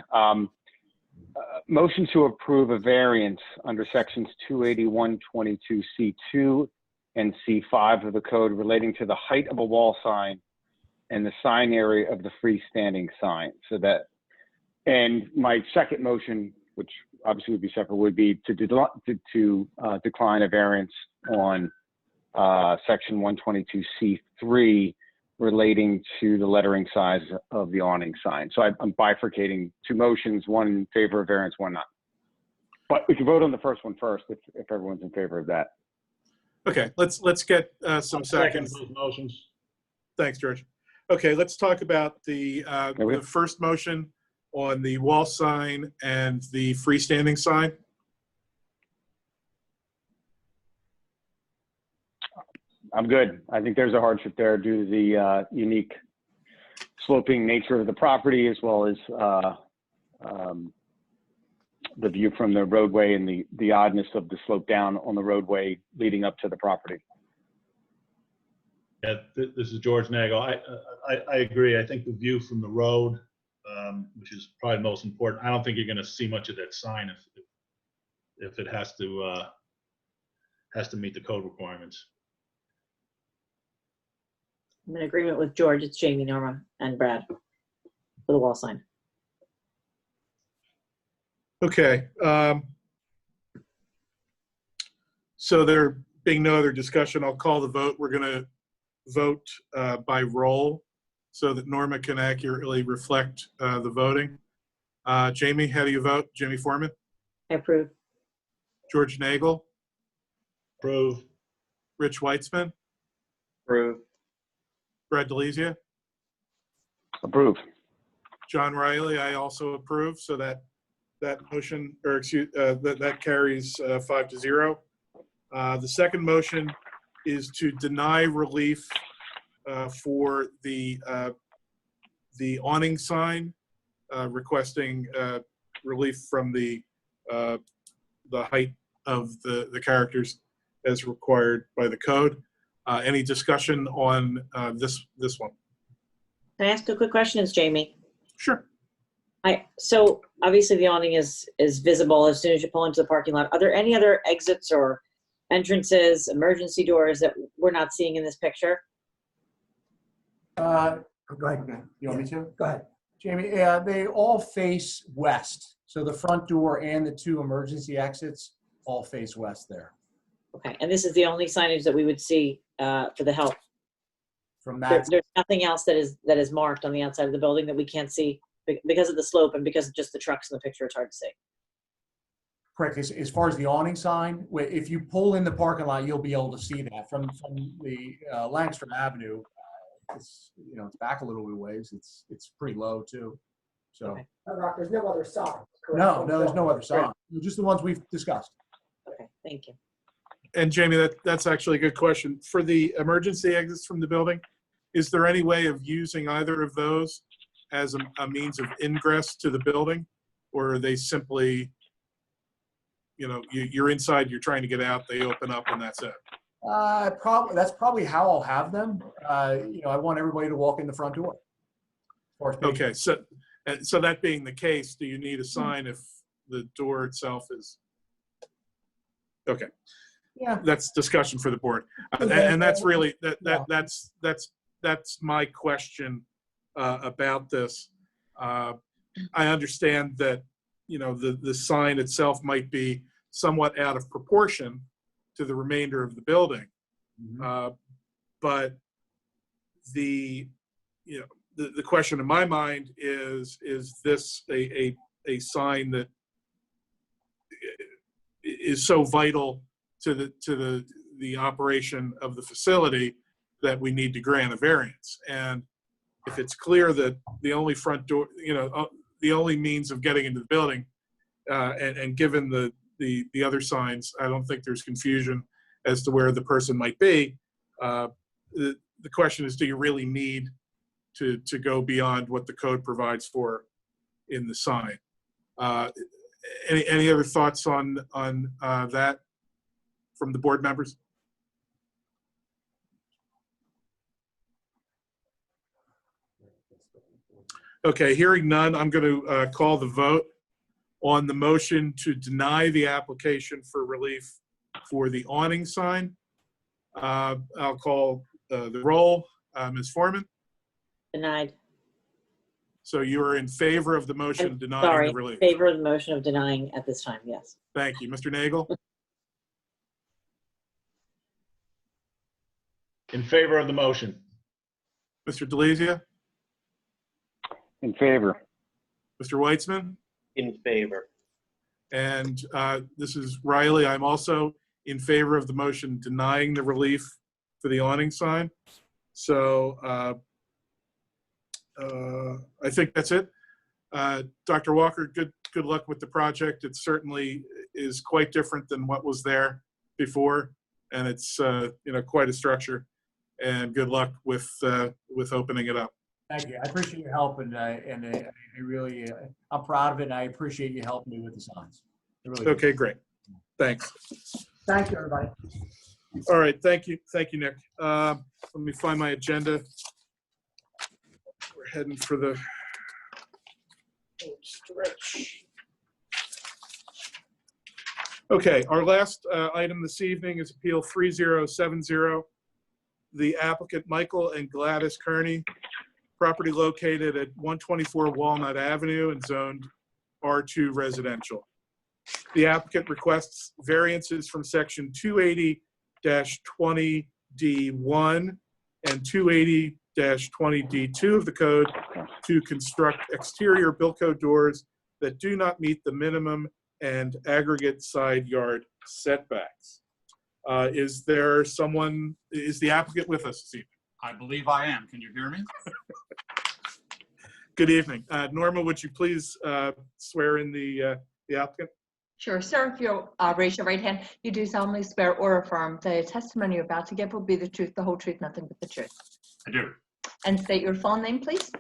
Motion to approve a variance under sections 281.22C2 and C5 of the code relating to the height of a wall sign and the sign area of the freestanding sign. And my second motion, which obviously would be separate, would be to decline a variance on section 122C3 relating to the lettering size of the awning sign. So I'm bifurcating two motions, one in favor of variance, one not. But we can vote on the first one first if everyone's in favor of that. Okay, let's get some seconds. Second those motions. Thanks, George. Okay, let's talk about the first motion on the wall sign and the freestanding sign. I'm good. I think there's a hardship there due to the unique sloping nature of the property, as well as the view from the roadway and the oddness of the slope down on the roadway leading up to the property. Yeah, this is George Nagel. I agree. I think the view from the road, which is probably most important, I don't think you're going to see much of that sign if it has to meet the code requirements. I'm in agreement with George. It's Jamie, Norma, and Brad for the wall sign. Okay. So there being no other discussion, I'll call the vote. We're going to vote by roll so that Norma can accurately reflect the voting. Jamie, how do you vote? Jamie Foreman? I approve. George Nagel? Approve. Rich Weitzman? Approve. Brad Delezia? Approve. John Riley, I also approve. So that motion, or excuse, that carries 5-0. The second motion is to deny relief for the awning sign, requesting relief from the height of the characters as required by the code. Any discussion on this one? Can I ask a quick question? It's Jamie. Sure. So obviously the awning is visible as soon as you pull into the parking lot. Are there any other exits or entrances, emergency doors that we're not seeing in this picture? Go ahead. You want me to? Go ahead. Jamie, they all face west. So the front door and the two emergency exits all face west there. Okay, and this is the only signage that we would see for the help. From that, There's nothing else that is marked on the outside of the building that we can't see because of the slope and because of just the trucks in the picture. It's hard to see. Correct. As far as the awning sign, if you pull in the parking lot, you'll be able to see that from the Lancaster Avenue. It's it's back a little bit ways. It's pretty low too. So There's no other sign. correct? no, there's no other sign. Just the ones we've discussed. Okay, thank you. And Jamie, that's actually a good question. For the emergency exits from the building, is there any way of using either of those as a means of ingress to the building? Or are they simply, you're inside, you're trying to get out, they open up and that's it? That's probably how I'll have them. I want everybody to walk in the front door. Okay, so that being the case, do you need a sign if the door itself is? Okay. Yeah. That's discussion for the board. And that's really, that's my question about this. I understand that, the sign itself might be somewhat out of proportion to the remainder of the building. But the question in my mind is this a sign that is so vital to the operation of the facility that we need to grant a variance? And if it's clear that the only front door, the only means of getting into the building, and given the other signs, I don't think there's confusion as to where the person might be. The question is, do you really need to go beyond what the code provides for in the sign? Any other thoughts on that from the board members? Okay, hearing none, I'm going to call the vote on the motion to deny the application for relief for the awning sign. I'll call the roll. Ms. Foreman? Denied. So you are in favor of the motion denying the relief? Favor of the motion of denying at this time, yes. Thank you. Mr. Nagel? In favor of the motion. Mr. Delezia? In favor. Mr. Weitzman? In favor. And this is Riley. I'm also in favor of the motion denying the relief for the awning sign. So I think that's it. Dr. Walker, good luck with the project. It certainly is quite different than what was there before, and it's quite a structure. And good luck with opening it up. Thank you. I appreciate your help, and I really, I'm proud of it, and I appreciate you helping me with the signs. Really okay, great. Thanks. Thank you, everybody. All right, thank you, Nick. Let me find my agenda. We're heading for the home stretch. Okay, our last item this evening is Appeal 3070. The applicant Michael and Gladys Kearney, property located at 124 Walnut Avenue and zoned R2 residential. The applicant requests variances from section 280-20D1 and 280-20D2 of the code to construct exterior Bilco doors that do not meet the minimum and aggregate side yard setbacks. Is the applicant with us this evening? I believe I am. Can you hear me? Good evening. Norma, would you please swear in the applicant? Sure, sir. If you'll raise your right hand, you do solemnly swear or affirm the testimony you're about to give will be the truth, the whole truth, nothing but the truth. I do. And state your full name, please.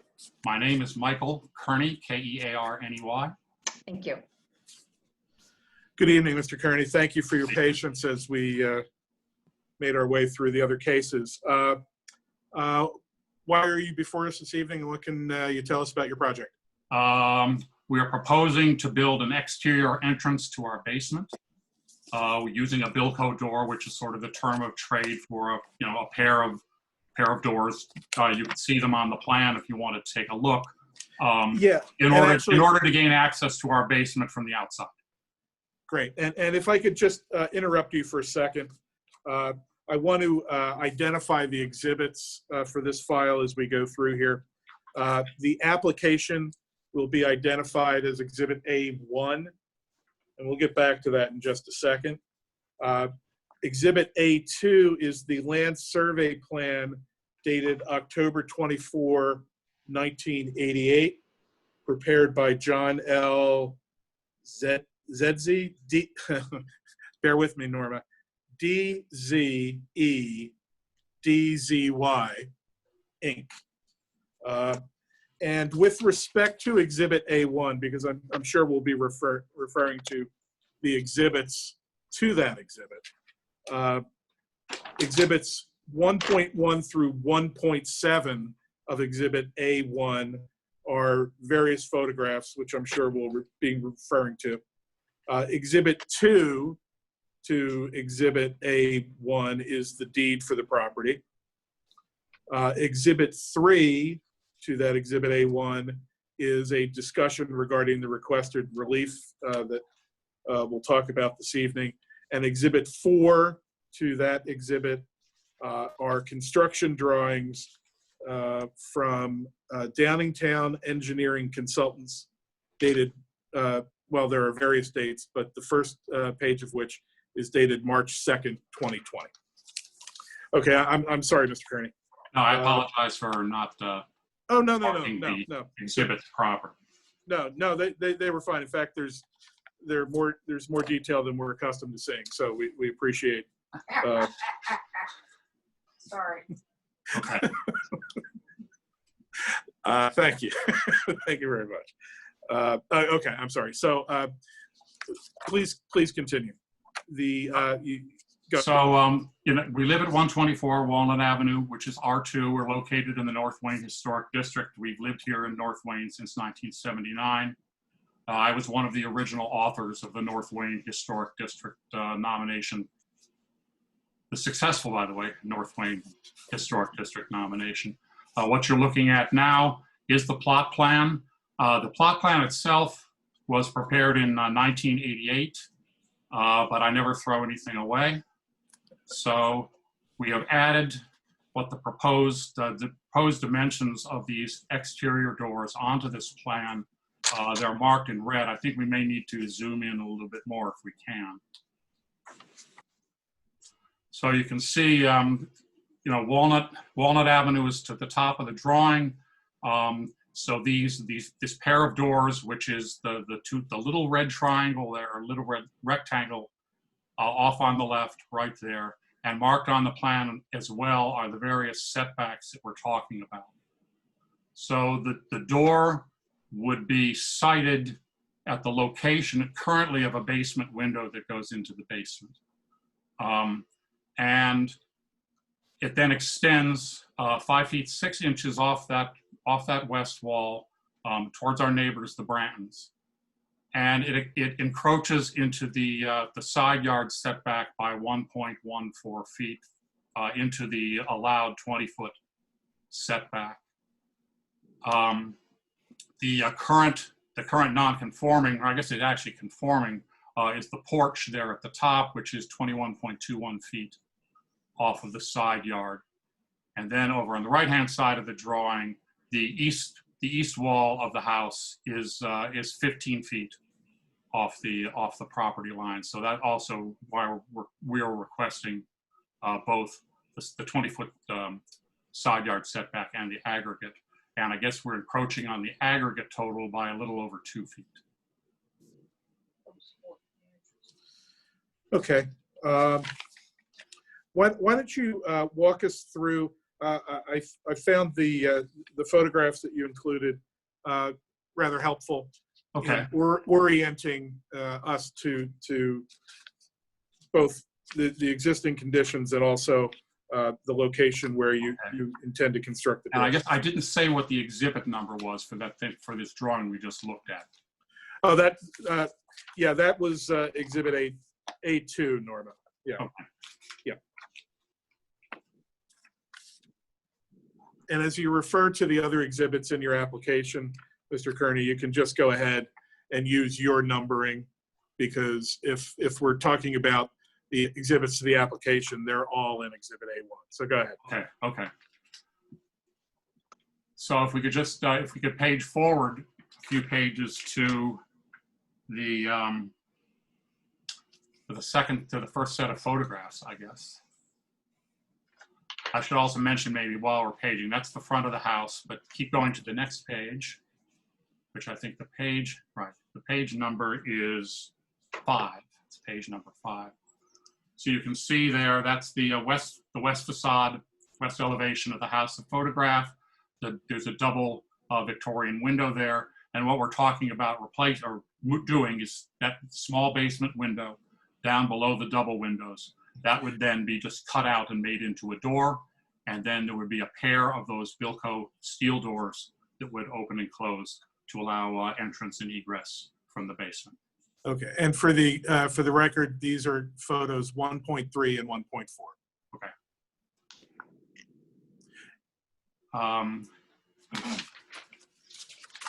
My name is Michael Kearney, Kearney. Thank you. Good evening, Mr. Kearney. Thank you for your patience as we made our way through the other cases. Why are you before us this evening, and what can you tell us about your project? We are proposing to build an exterior entrance to our basement. We're using a Bilco door, which is sort of the term of trade for a pair of doors. You can see them on the plan if you want to take a look. Yeah. In order to gain access to our basement from the outside. Great. And if I could just interrupt you for a second. I want to identify the exhibits for this file as we go through here. The application will be identified as Exhibit A1. and we'll get back to that in just a second. Exhibit A2 is the land survey plan dated October 24, 1988, prepared by John L. Zedzie, bear with me, Norma, DZE DZY, Inc. And with respect to Exhibit A1, because I'm sure we'll be referring to the exhibits to that exhibit, exhibits 1.1 through 1.7 of Exhibit A1 are various photographs, which I'm sure we'll be referring to. Exhibit 2 to Exhibit A1 is the deed for the property. Exhibit 3 to that Exhibit A1 is a discussion regarding the requested relief that we'll talk about this evening. And Exhibit 4 to that exhibit are construction drawings from Downingtown Engineering Consultants dated, well, there are various dates, but the first page of which is dated March 2nd, 2020. Okay, I'm sorry, Mr. Kearney. No, I apologize for not Oh, no. exhibits proper. No, they were fine. In fact, there's more detail than we're accustomed to seeing, so we appreciate. Sorry. Okay. Thank you. Thank you very much. Okay, I'm sorry. So please continue. Go. So, we live at 124 Walnut Avenue, which is R2. We're located in the North Wayne Historic District. We've lived here in North Wayne since 1979. I was one of the original authors of the North Wayne Historic District nomination. The successful, by the way, North Wayne Historic District nomination. What you're looking at now is the plot plan. The plot plan itself was prepared in 1988, but I never throw anything away. So we have added what the proposed dimensions of these exterior doors onto this plan. They're marked in red. I think we may need to zoom in a little bit more if we can. So you can see, Walnut Avenue is to the top of the drawing. So this pair of doors, which is the little red triangle there, or little red rectangle, off on the left, right there, and marked on the plan as well are the various setbacks that we're talking about. So the door would be sited at the location currently of a basement window that goes into the basement. And it then extends 5 feet 6 inches off that west wall towards our neighbors, the Brantons. And it encroaches into the side yard setback by 1.14 feet into the allowed 20-foot setback. The current non-conforming, or I guess it's actually conforming, is the porch there at the top, which is 21.21 feet off of the side yard. And then over on the right-hand side of the drawing, the east wall of the house is 15 feet off the property line. So that also why we are requesting both the 20-foot side yard setback and the aggregate. And I guess we're encroaching on the aggregate total by a little over 2 feet. Okay. Why don't you walk us through? I found the photographs that you included rather helpful. Okay. Orienting us to both the existing conditions and also the location where you intend to construct the. And I guess I didn't say what the exhibit number was for this drawing we just looked at. Oh, that was Exhibit A2, Norma. Yeah. Okay. Yeah. And as you refer to the other exhibits in your application, Mr. Kearney, you can just go ahead and use your numbering, because if we're talking about the exhibits to the application, they're all in Exhibit A1. So go ahead. Okay. So if we could just, if we could page forward a few pages to the the first set of photographs, I guess. I should also mention maybe while we're paging, that's the front of the house, but keep going to the next page, which I think the page number is 5. It's page number 5. So you can see there, that's the west facade, west elevation of the house, the photograph. There's a double Victorian window there. And what we're talking about doing is that small basement window down below the double windows. That would then be just cut out and made into a door. And then there would be a pair of those Bilco steel doors that would open and close to allow entrance and egress from the basement. Okay, and for the record, these are photos 1.3 and 1.4. Okay.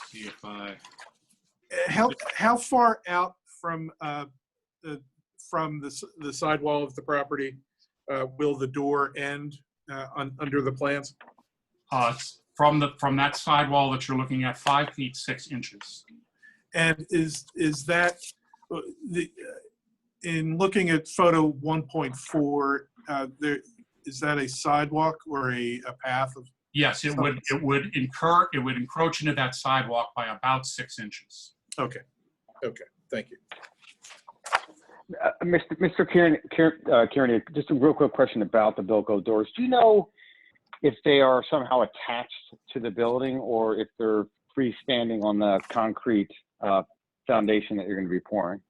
See if I. How far out from the sidewall of the property will the door end under the plans? From that sidewall that you're looking at, 5 feet 6 inches. And is that in looking at photo 1.4? Is that a sidewalk or a path of? Yes, it would encroach into that sidewalk by about 6 inches. Okay. Okay. Thank you. Mr. Kearney, just a real quick question about the Bilco doors. Do you know if they are somehow attached to the building or if they're freestanding on the concrete foundation that you're going to be pouring?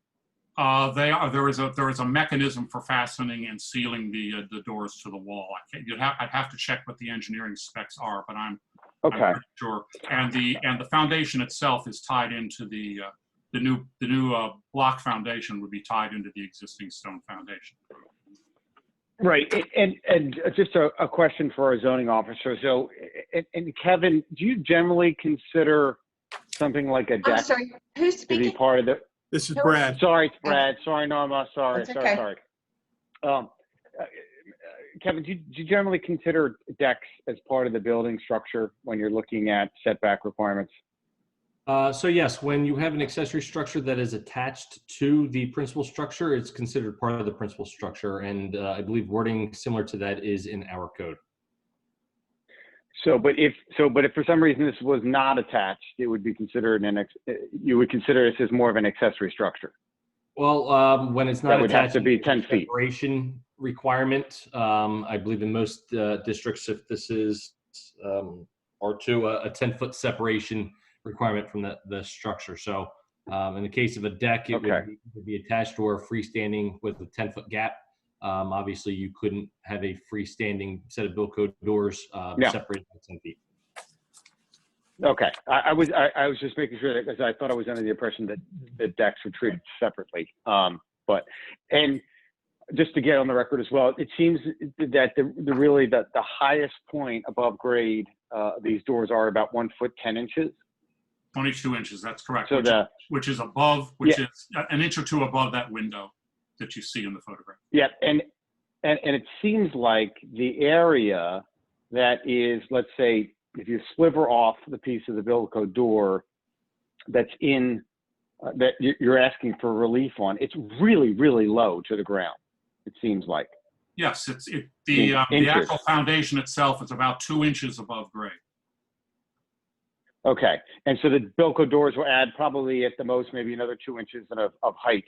They are. There is a mechanism for fastening and sealing the doors to the wall. I'd have to check what the engineering specs are, but I'm pretty sure. And the foundation itself is tied into the new block foundation would be tied into the existing stone foundation. Right, and just a question for our zoning officer. So, and Kevin, do you generally consider something like a deck I'm sorry, who's speaking? to be part of the? This is Brad. Sorry, it's Brad. Sorry, Norma. Sorry. Kevin, do you generally consider decks as part of the building structure when you're looking at setback requirements? So yes, when you have an accessory structure that is attached to the principal structure, it's considered part of the principal structure. And I believe wording similar to that is in our code. But if for some reason this was not attached, it would be considered you would consider this as more of an accessory structure. Well, when it's not that would attached, have to be 10 feet. Separation requirement. I believe in most districts, if this is R2, a 10-foot separation requirement from the structure. So in the case of a deck, it would be attached or freestanding with a 10-foot gap. Obviously, you couldn't have a freestanding set of Bilco doors separated by 10 feet. Okay, I was just making sure that because I thought I was under the impression that the decks were treated separately. And just to get on the record as well, it seems that the highest point above grade these doors are about 1 foot 10 inches. 22 inches. That's correct. So which is above, is an inch or two above that window that you see in the photograph. Yeah, and it seems like the area that is, let's say, if you sliver off the piece of the Bilco door that's in that you're asking for relief on, it's really, really low to the ground. It seems like. Yes, the actual foundation itself is about 2 inches above grade. Okay, and so the Bilco doors will add probably at the most maybe another 2 inches of height.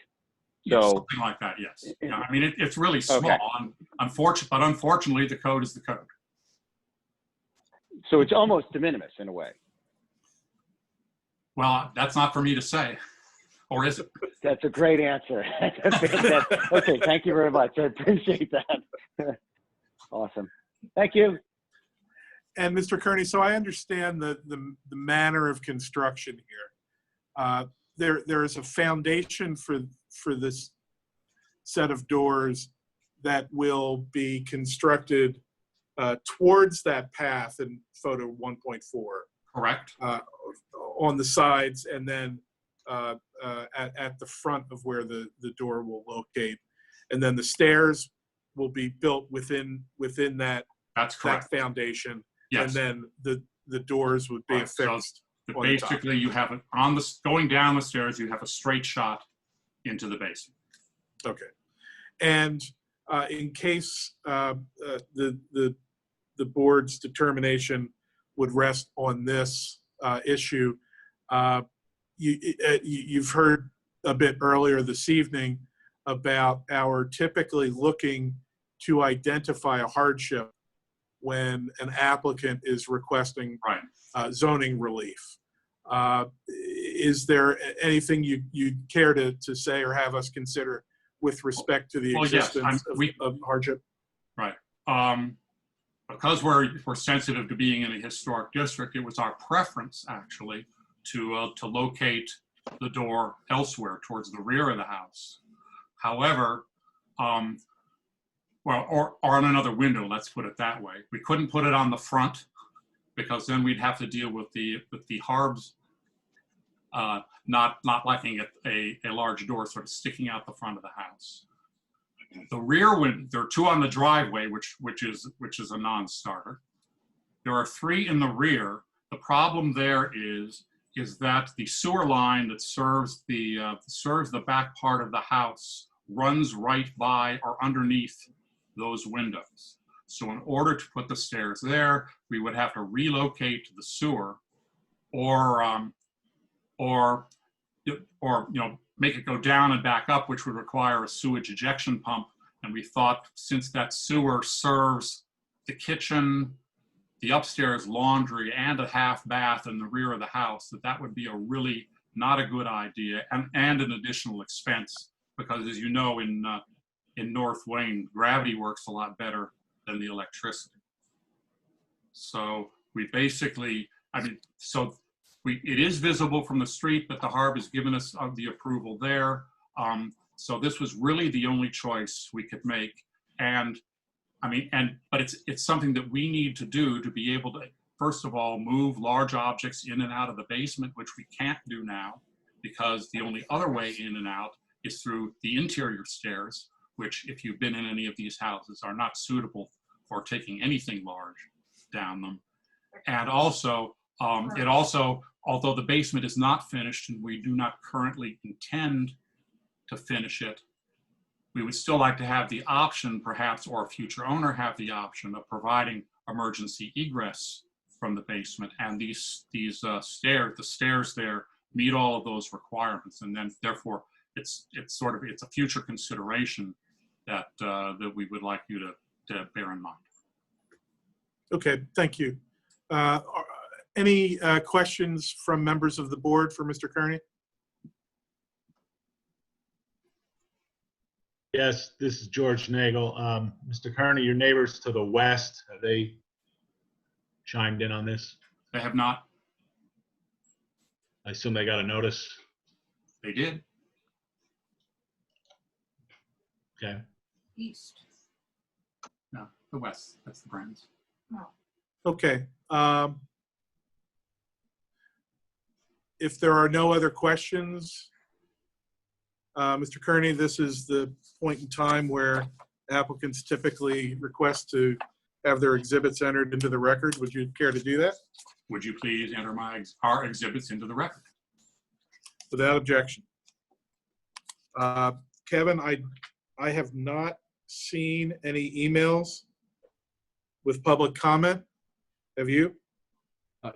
So yes, something like that. Yes. Yeah, I mean it's really small. Okay. But unfortunately, the code is the code. So it's almost de minimis in a way. Well, that's not for me to say, or is it? That's a great answer. Okay, thank you very much. I appreciate that. Awesome. Thank you. And Mr. Kearney, so I understand the manner of construction here. There is a foundation for this set of doors that will be constructed towards that path in photo 1.4. Correct. On the sides, and then at the front of where the door will locate, and then the stairs will be built within that. That's correct. That foundation. Yes. And then the doors would be affixed. So basically, you have it going down the stairs. You have a straight shot into the basement. Okay. And in case the board's determination would rest on this issue, you've heard a bit earlier this evening about our typically looking to identify a hardship when an applicant is requesting zoning relief. Is there anything you'd care to say or have us consider with respect to the existence of hardship? Right. Because we're sensitive to being in a historic district, it was our preference actually to locate the door elsewhere towards the rear of the house. However, well, or on another window, let's put it that way. We couldn't put it on the front because then we'd have to deal with the harbs not liking a large door sort of sticking out the front of the house. The rear window, there are 2 on the driveway, which is a non-starter. There are 3 in the rear. The problem there is that the sewer line that serves the back part of the house runs right by or underneath those windows. So in order to put the stairs there, we would have to relocate the sewer, or make it go down and back up, which would require a sewage ejection pump. And we thought, since that sewer serves the kitchen, the upstairs laundry, and a half bath in the rear of the house, that would be a really not a good idea, and an additional expense, because as you know, in North Wayne, gravity works a lot better than the electricity. So we basically, it is visible from the street, but the Harb has given us the approval there. So this was really the only choice we could make. But it's something that we need to do to be able to, first of all, move large objects in and out of the basement, which we can't do now, because the only other way in and out is through the interior stairs, which, if you've been in any of these houses, are not suitable for taking anything large down them. And also, although the basement is not finished and we do not currently intend to finish it, we would still like to have the option, perhaps, or a future owner have the option of providing emergency egress from the basement. And these stairs, the stairs there, meet all of those requirements. And then, therefore, it's a future consideration that we would like you to bear in mind. Okay, thank you. Any questions from members of the board for Mr. Kearney? Yes, this is George Nagel. Mr. Kearney, your neighbors to the west, have they chimed in on this? They have not. I assume they got a notice. They did. Okay. East. No, the west. That's the Browns. No. Okay. If there are no other questions, Mr. Kearney, this is the point in time where applicants typically request to have their exhibits entered into the record. Would you care to do that? Would you please enter our exhibits into the record? Without objection. Kevin, I have not seen any emails with public comment. Have you?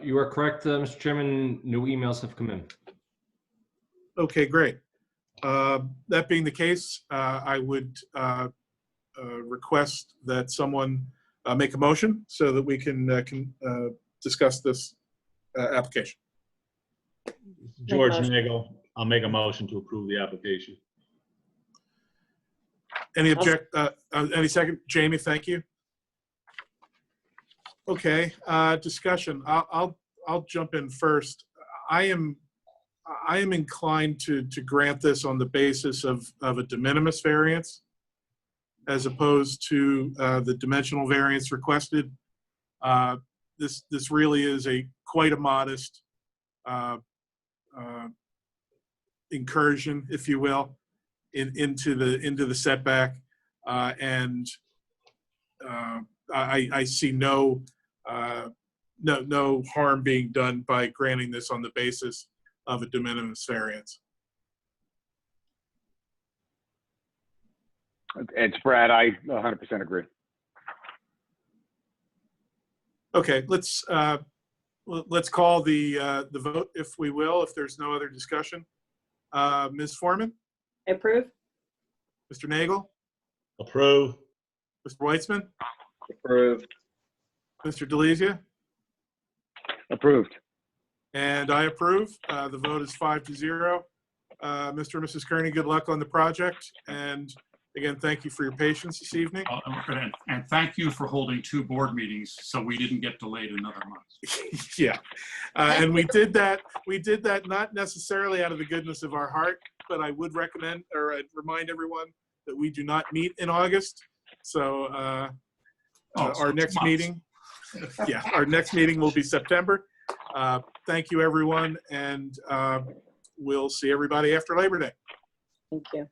You are correct, Mr. Chairman. No emails have come in. Okay, great. That being the case, I would request that someone make a motion so that we can discuss this application. George Nagel, I'll make a motion to approve the application. Any second? Jamie, thank you. Okay, discussion. I'll jump in first. I am inclined to grant this on the basis of a de minimis variance, as opposed to the dimensional variance requested. This really is quite a modest incursion, if you will, into the setback, and I see no harm being done by granting this on the basis of a de minimis variance. It's Brad. I 100% agree. Okay, let's call the vote, if we will, if there's no other discussion. Ms. Foreman, Approve? Mr. Nagel, Approve. Mr. Weitzman, Approved. Mr. Delizia, Approved. and I approve. The vote is 5-0. Mr. and Mrs. Kearney, good luck on the project. And again, thank you for your patience this evening. And thank you for holding 2 board meetings so we didn't get delayed another month. Yeah, and we did that not necessarily out of the goodness of our heart, but I would recommend, or I'd remind everyone that we do not meet in August. So our next meeting, yeah, our next meeting will be September. Thank you, everyone, and we'll see everybody after Labor Day. Thank you.